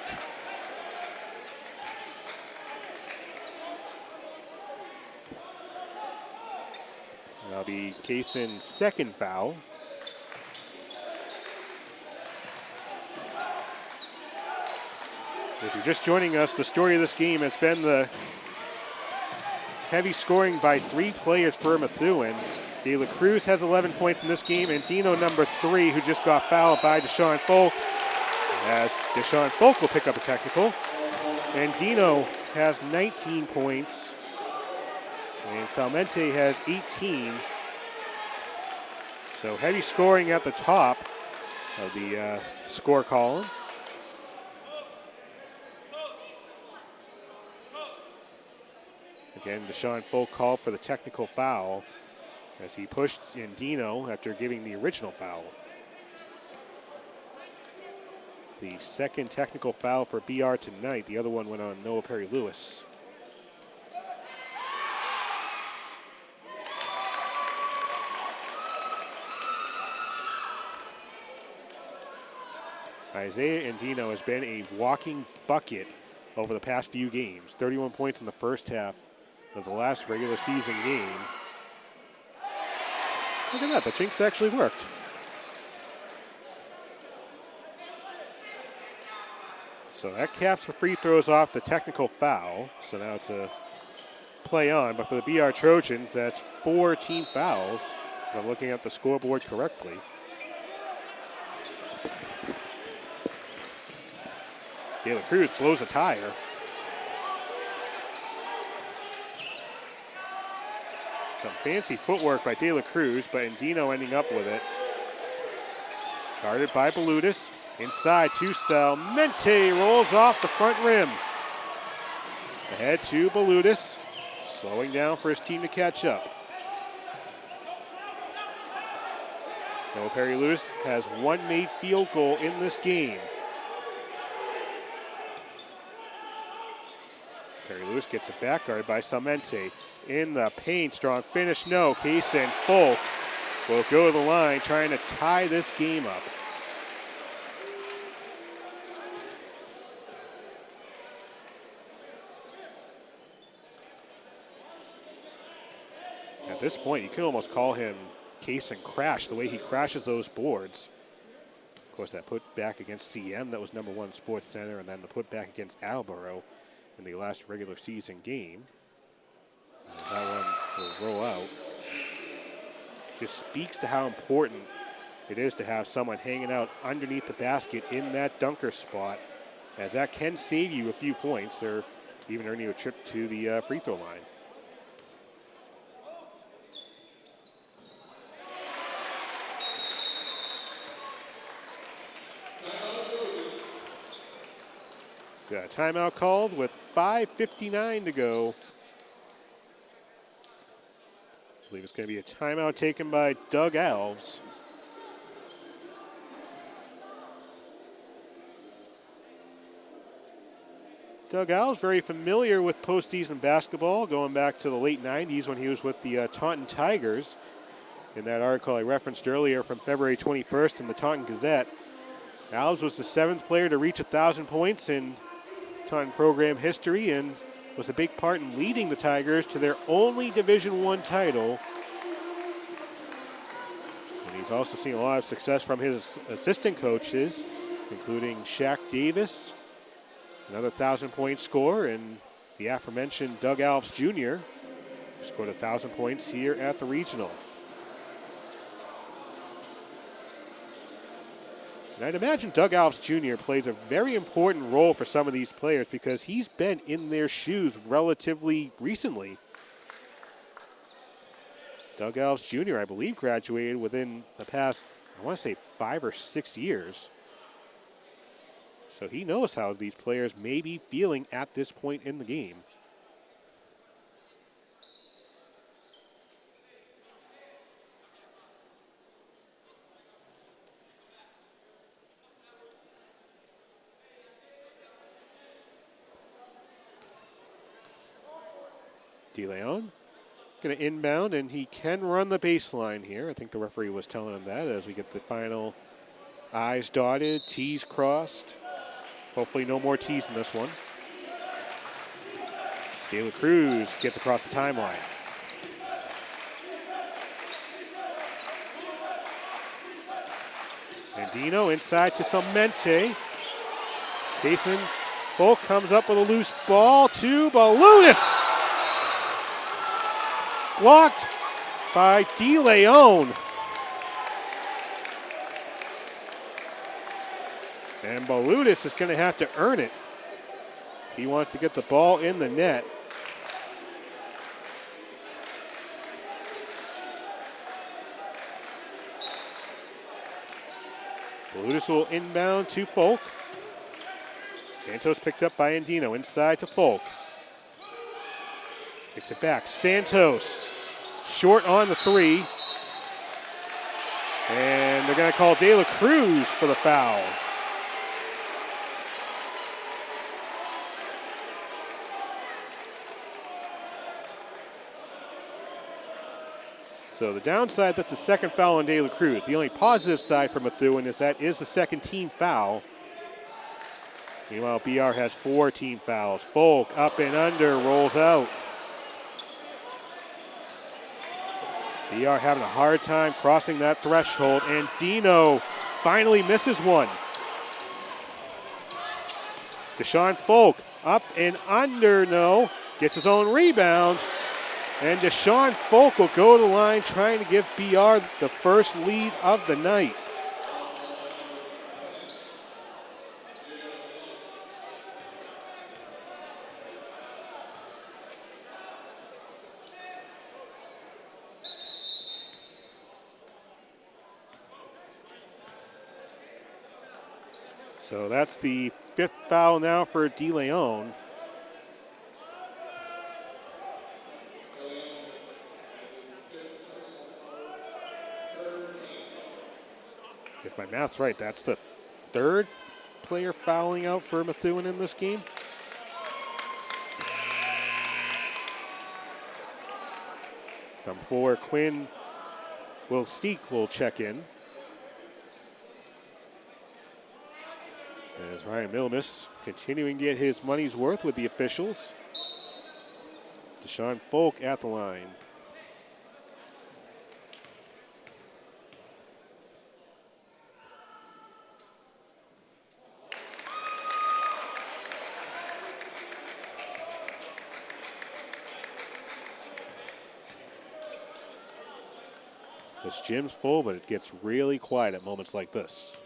That'll be Deshawn's second foul. If you're just joining us, the story of this game has been the heavy scoring by 3 players for Methuen. De La Cruz has 11 points in this game, and Dino, number 3, who just got fouled by Deshawn Faulk, as Deshawn Faulk will pick up a technical. And Dino has 19 points, and Salmente has 18. So heavy scoring at the top of the score column. Again, Deshawn Faulk called for the technical foul as he pushed in Dino after giving the original foul. The second technical foul for BR tonight. The other one went on Noah Perry Lewis. Isaiah Andino has been a walking bucket over the past few games. 31 points in the first half of the last regular season game. Look at that, the jinx actually worked. So that caps the free throws off the technical foul. So now it's a play on, but for the BR Trojans, that's 4 team fouls, if I'm looking at the scoreboard correctly. De La Cruz blows a tire. Some fancy footwork by De La Cruz, but Andino ending up with it. Guarded by Balutis. Inside to Salmente, rolls off the front rim. Ahead to Balutis, slowing down for his team to catch up. Noah Perry-Lewis has one made field goal in this game. Perry-Lewis gets it back, guarded by Salmente. In the paint, strong finish, no. Kaysen Faulk will go to the line, trying to tie this game up. At this point, you can almost call him Kaysen Crash, the way he crashes those boards. Of course, that put back against CM, that was #1 Sports Center, and then the put back against Attleboro in the last regular season game. That one will roll out. Just speaks to how important it is to have someone hanging out underneath the basket in that dunker spot, as that can save you a few points or even earn you a trip to the free throw line. Got a timeout called with 5:59 to go. I believe it's going to be a timeout taken by Doug Alves. Doug Alves, very familiar with postseason basketball, going back to the late 90s when he was with the Taunton Tigers. In that article I referenced earlier from February 21st in the Taunton Gazette, Alves was the 7th player to reach 1,000 points in Taunton program history and was a big part in leading the Tigers to their only Division I title. And he's also seen a lot of success from his assistant coaches, including Shaq Davis, another 1,000-point scorer, and the aforementioned Doug Alves Jr., who scored 1,000 points here at the regional. And I'd imagine Doug Alves Jr. plays a very important role for some of these players because he's been in their shoes relatively recently. Doug Alves Jr., I believe, graduated within the past, I want to say 5 or 6 years. So he knows how these players may be feeling at this point in the game. DeLeon going to inbound, and he can run the baseline here. I think the referee was telling him that as we get the final I's dotted, T's crossed. Hopefully no more T's in this one. De La Cruz gets across the timeline. Andino inside to Salmente. Kaysen Faulk comes up with a loose ball to Balutis. Blocked by DeLeon. And Balutis is going to have to earn it. He wants to get the ball in the net. Balutis will inbound to Faulk. Santos picked up by Andino. Inside to Faulk. Takes it back. Santos short on the 3. And they're going to call De La Cruz for the foul. So the downside, that's the second foul on De La Cruz. The only positive side for Methuen is that is the second team foul. Meanwhile, BR has 4 team fouls. Faulk up and under, rolls out. BR having a hard time crossing that threshold, and Dino finally misses one. Deshawn Faulk up and under, no. Gets his own rebound, and Deshawn Faulk will go to the line trying to give BR the first lead of the night. So that's the 5th foul now for De Leon. If my math's right, that's the 3rd player fouling out for Methuen in this game. Number 4, Quinn Wilsteek will check in. As Ryan Milmus continuing to get his money's worth with the officials. Deshawn Faulk at the line. This gym's full, but it gets really quiet at moments like this.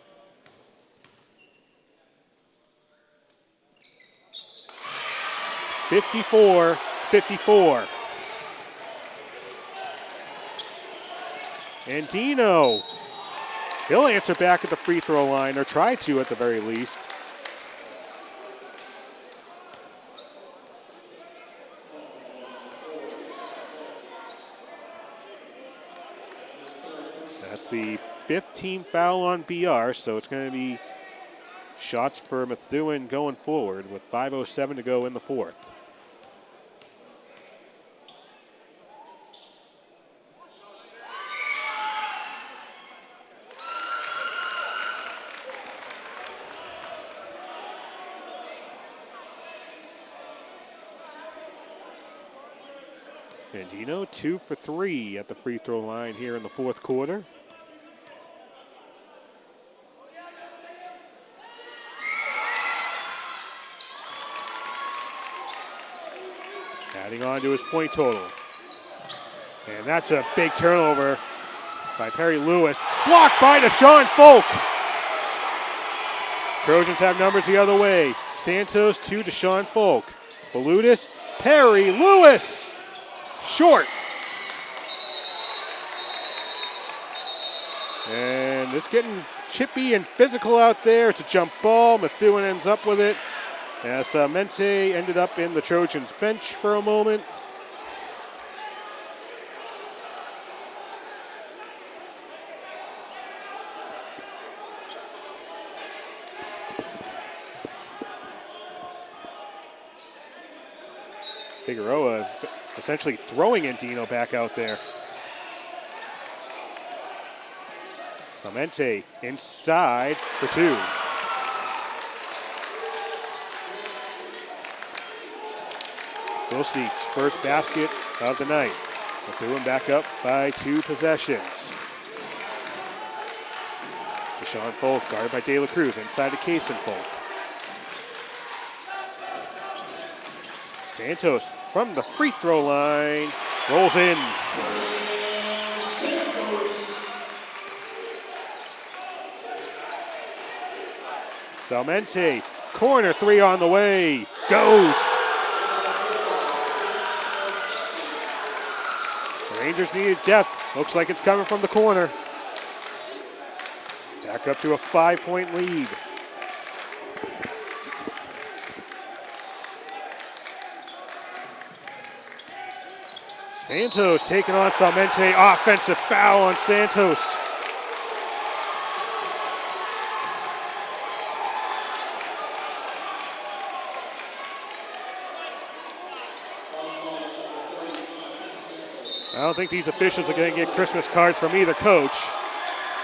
"54-54. And Dino, he'll answer back at the free throw line, or try to at the very least. That's the 5th team foul on BR, so it's going to be shots for Methuen going forward with 5:07 to go in the 4th. Andino 2 for 3 at the free throw line here in the 4th quarter. Adding on to his point total. And that's a big turnover by Perry Lewis. Blocked by Deshawn Faulk. Trojans have numbers the other way. Santos to Deshawn Faulk. Balutis, Perry Lewis. Short. And it's getting chippy and physical out there. It's a jump ball. Methuen ends up with it. As Mente ended up in the Trojans bench for a moment. Figueroa essentially throwing Andino back out there. Mente inside for 2. Wilsteek's first basket of the night. Methuen back up by 2 possessions. Deshawn Faulk guarded by De La Cruz inside to Kaysen Faulk. Santos from the free throw line rolls in. Salmente, corner 3 on the way, goes. Rangers needed depth. Looks like it's coming from the corner. Back up to a 5-point lead. Santos taking on Salmente. Offensive foul on Santos. I don't think these officials are going to get Christmas cards from either coach,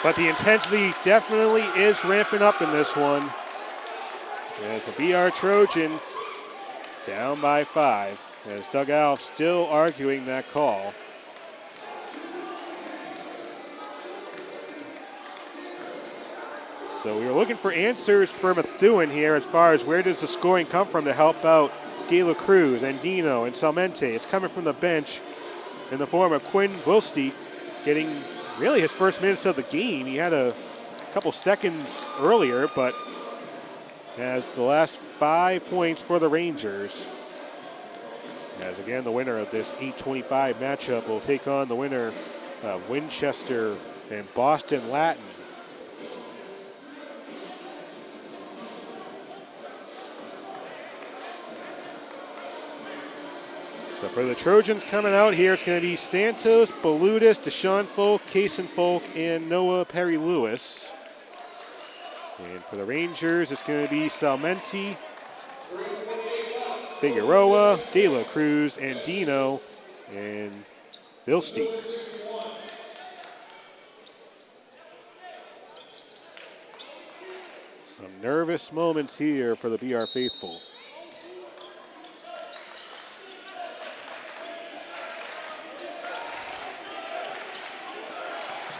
but the intensity definitely is ramping up in this one. As the BR Trojans down by 5, as Doug Alf still arguing that call. So we are looking for answers for Methuen here as far as where does the scoring come from to help out De La Cruz, Andino, and Salmente. It's coming from the bench in the form of Quinn Wilsteek getting really his first minutes of the game. He had a couple seconds earlier, but has the last 5 points for the Rangers. As again, the winner of this 8:25 matchup will take on the winner of Winchester and Boston Latin. So for the Trojans coming out here, it's going to be Santos, Balutis, Deshawn Faulk, Kason Faulk, and Noah Perry-Lewis. And for the Rangers, it's going to be Salmenti, Figueroa, De La Cruz, Andino, and Bilstein. Some nervous moments here for the BR faithful.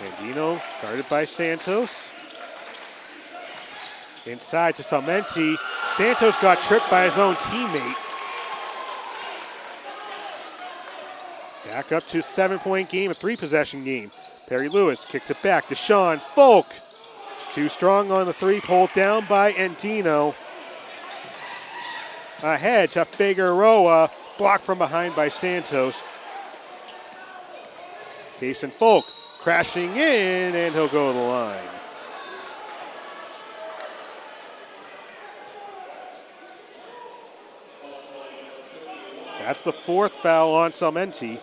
Andino guarded by Santos. Inside to Salmenti. Santos got tripped by his own teammate. Back up to a 7-point game, a 3-possession game. Perry-Lewis kicks it back. Deshawn Faulk. Too strong on the three, pulled down by Andino. Ahead to Figueroa. Blocked from behind by Santos. Kason Faulk crashing in, and he'll go to the line. That's the 4th foul on Salmenti.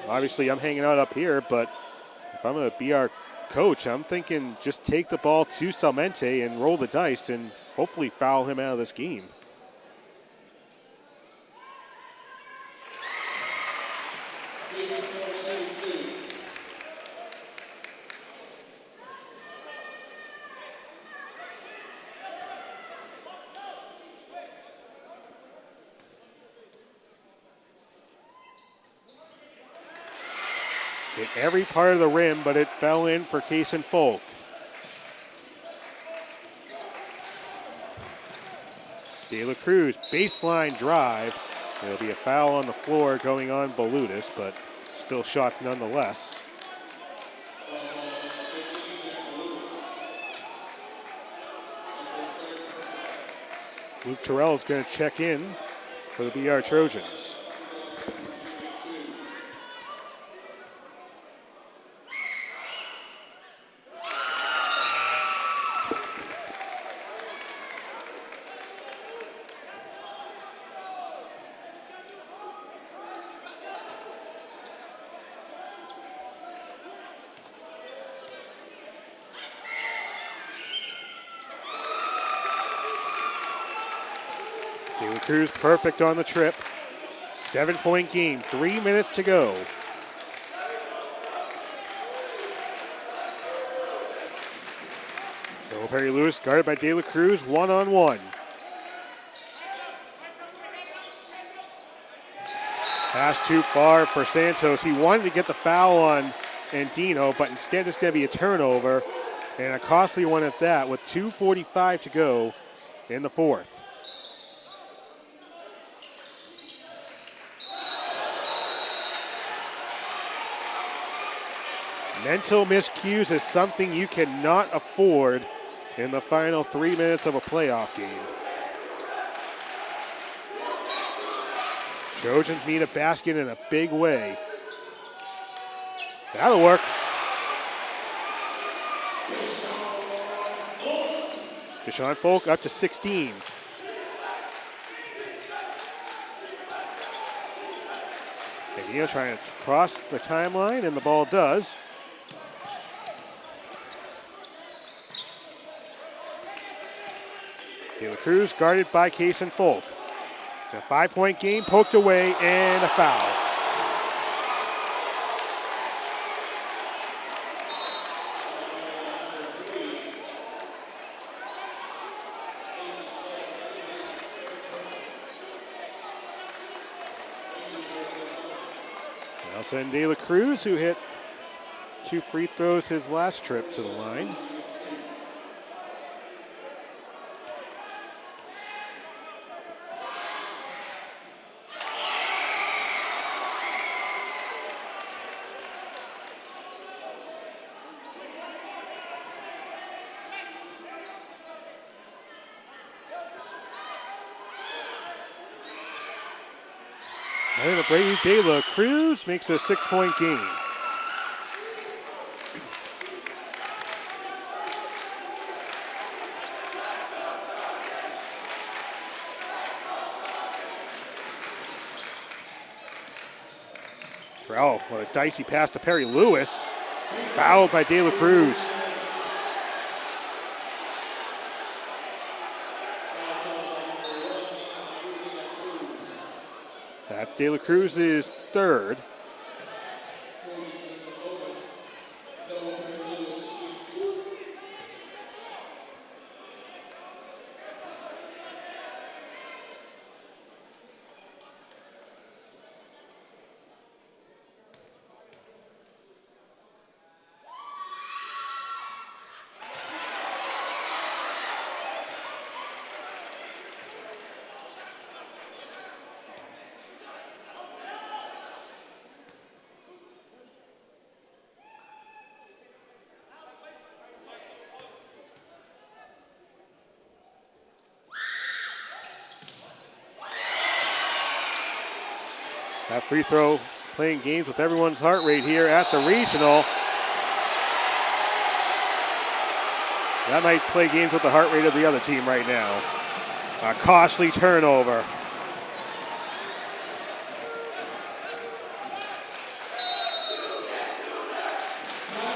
Obviously, I'm hanging out up here, but if I'm a BR coach, I'm thinking just take the ball to Salmenti and roll the dice and hopefully foul him out of this game. Hit every part of the rim, but it fell in for Kason Faulk. De La Cruz, baseline drive. There'll be a foul on the floor going on Balutis, but still shots nonetheless. Luke Terrell is going to check in for the BR Trojans. De La Cruz perfect on the trip. 7-point game, 3 minutes to go. So Perry-Lewis guarded by De La Cruz, one-on-one. Pass too far for Santos. He wanted to get the foul on Andino, but instead it's going to be a turnover, and a costly one at that with 2:45 to go in the 4th. Mental miscues is something you cannot afford in the final 3 minutes of a playoff game. Trojans need a basket in a big way. That'll work. Deshawn Faulk up to 16. Andino trying to cross the timeline, and the ball does. De La Cruz guarded by Kason Faulk. A 5-point game, poked away, and a foul. Nelson De La Cruz, who hit 2 free throws his last trip to the line. And Brady De La Cruz makes a 6-point game. Terrell with a dicey pass to Perry Lewis. Fouled by De La Cruz. That's De La Cruz's third. That free throw playing games with everyone's heart rate here at the regional. That might play games with the heart rate of the other team right now. A costly turnover.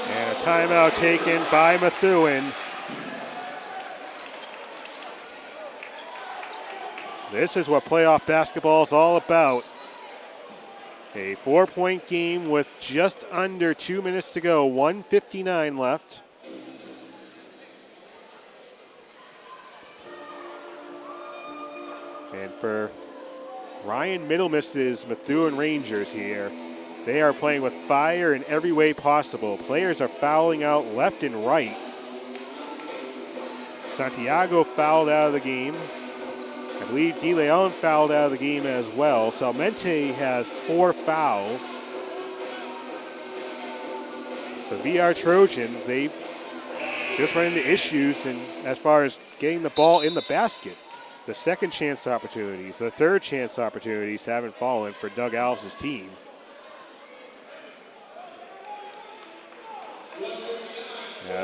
And a timeout taken by Methuen. This is what playoff basketball is all about. A 4-point game with just under 2 minutes to go, 1:59 left. And for Ryan Middlemiss's Methuen Rangers here, they are playing with fire in every way possible. Players are fouling out left and right. Santiago fouled out of the game. I believe De Leon fouled out of the game as well. Salmente has 4 fouls. The VR Trojans, they've just run into issues as far as getting the ball in the basket. The second chance opportunities, the third chance opportunities haven't fallen for Doug Alves' team.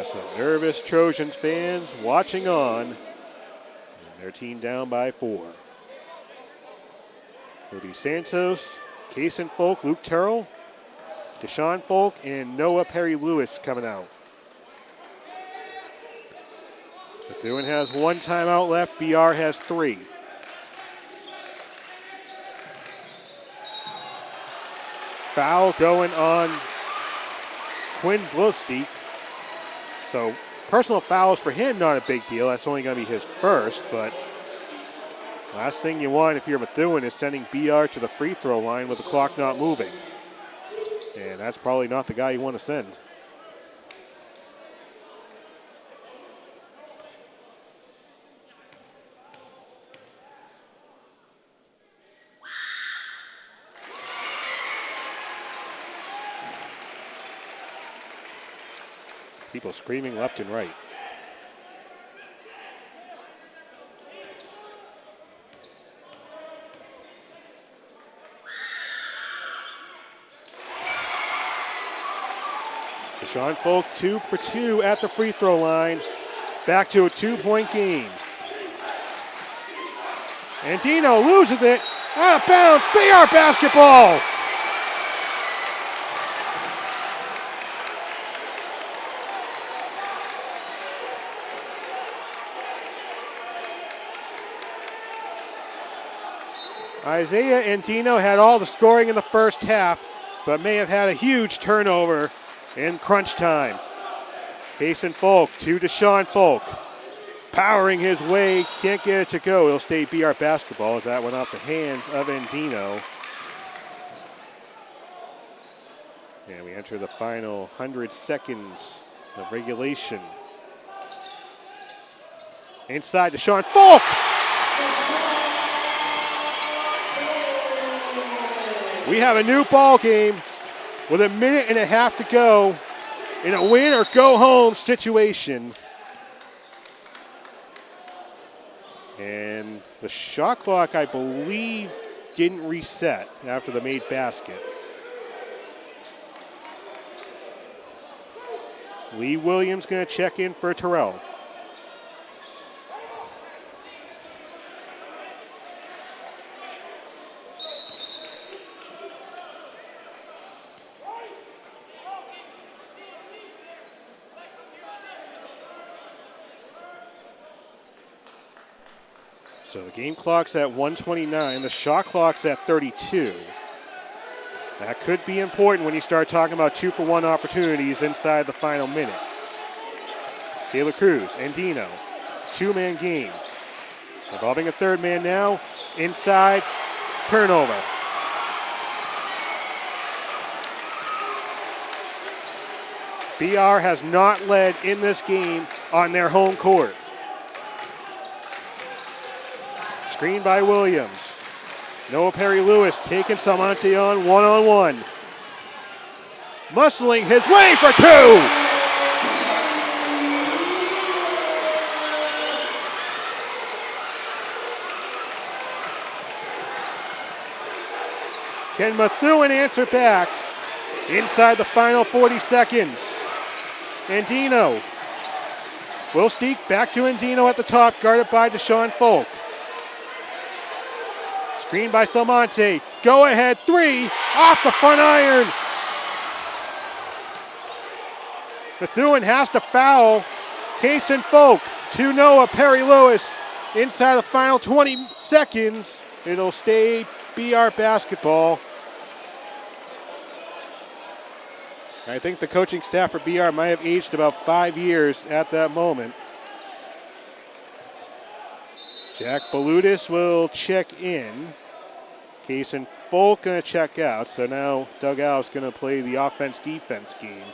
Some nervous Trojans fans watching on. Their team down by 4. Rudy Santos, Kason Faulk, Luke Terrell, Deshawn Faulk, and Noah Perry Lewis coming out. Methuen has 1 timeout left. BR has 3. Foul going on Quinn Blosty. So personal fouls for him, not a big deal. That's only going to be his first, but last thing you want if you're Methuen is sending BR to the free throw line with the clock not moving. And that's probably not the guy you want to send. People screaming left and right. Deshawn Faulk 2 for 2 at the free throw line. Back to a 2-point game. And Dino loses it. Out of bounds. BR basketball. Isaiah Andino had all the scoring in the first half, but may have had a huge turnover in crunch time. Kason Faulk to Deshawn Faulk. Powering his way, can't get it to go. It'll stay BR basketball as that went off the hands of Andino. And we enter the final 100 seconds of regulation. Inside Deshawn Faulk. We have a new ball game with 1.5 minutes to go in a win or go home situation. And the shot clock, I believe, didn't reset after the made basket. Lee Williams going to check in for Terrell. So the game clock's at 1:29. The shot clock's at 32. That could be important when you start talking about 2-for-1 opportunities inside the final minute. De La Cruz and Dino, two-man game. Involving a third man now, inside, turnover. BR has not led in this game on their home court. Screen by Williams. Noah Perry-Lewis taking Salmonte on one-on-one. Muscling his way for two! Can Methuen answer back inside the final 40 seconds? Andino will sneak back to Andino at the top, guarded by Deshawn Faulk. Screen by Salmonte. Go ahead three off the front iron. Methuen has to foul Kason Faulk to Noah Perry-Lewis. Inside the final 20 seconds, it'll stay BR basketball. I think the coaching staff for BR might have aged about 5 years at that moment. Jack Balutis will check in. Kason Faulk going to check out. So now Doug Alves going to play the offense-defense game.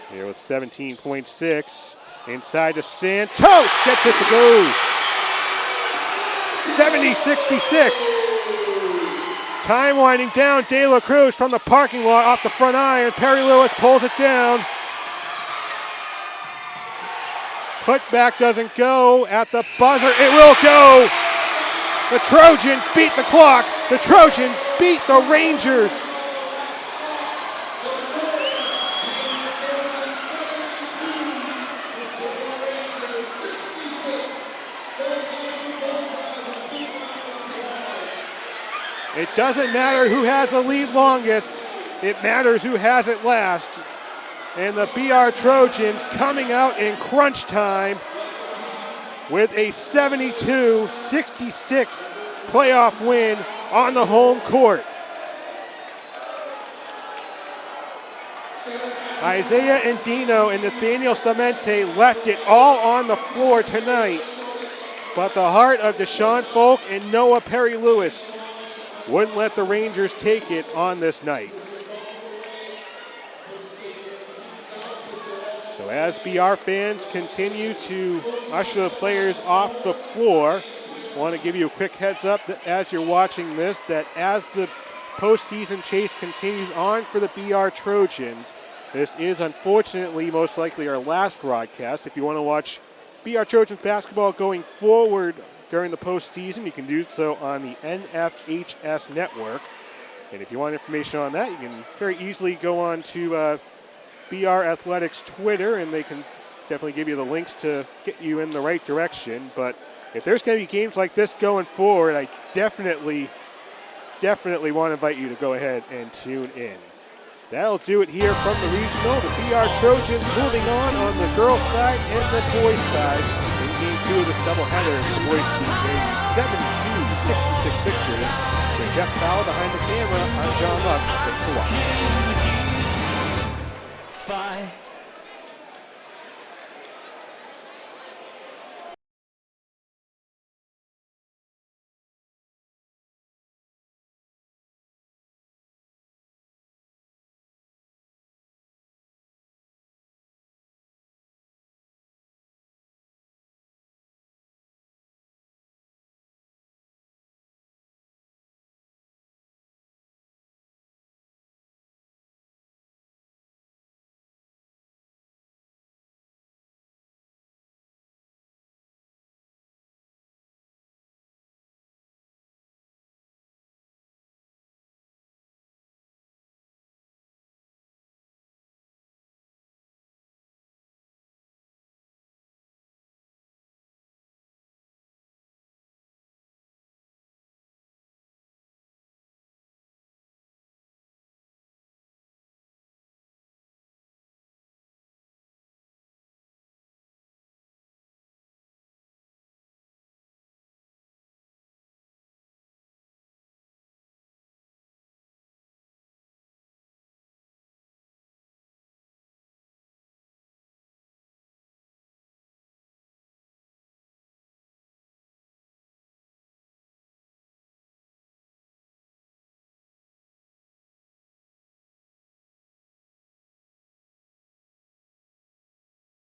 Here with 17.6. Inside to Santos. Gets it to go. 70-66. Time winding down. De La Cruz from the parking lot off the front iron. Perry-Lewis pulls it down. Putback doesn't go at the buzzer. It will go. The Trojans beat the clock. The Trojans beat the Rangers. It doesn't matter who has the lead longest. It matters who has it last. And the BR Trojans coming out in crunch time with a 72-66 playoff win on the home court. Isaiah Andino and Nathaniel Salmonte left it all on the floor tonight, but the heart of Deshawn Faulk and Noah Perry-Lewis wouldn't let the Rangers take it on this night. So as BR fans continue to usher the players off the floor, I want to give you a quick heads up that as you're watching this, that as the postseason chase continues on for the BR Trojans, this is unfortunately most likely our last broadcast. If you want to watch BR Trojans basketball going forward during the postseason, you can do so on the NFHS network. And if you want information on that, you can very easily go on to BR Athletics Twitter, and they can definitely give you the links to get you in the right direction. But if there's going to be games like this going forward, I definitely want to invite you to go ahead and tune in. That'll do it here from the regional. The BR Trojans moving on the girls' side and the boys' side in Game 2 of this doubleheader. The boys beat a 72-66 victory. For Jeff Powell behind the camera, I'm John Luck. Thanks for watching.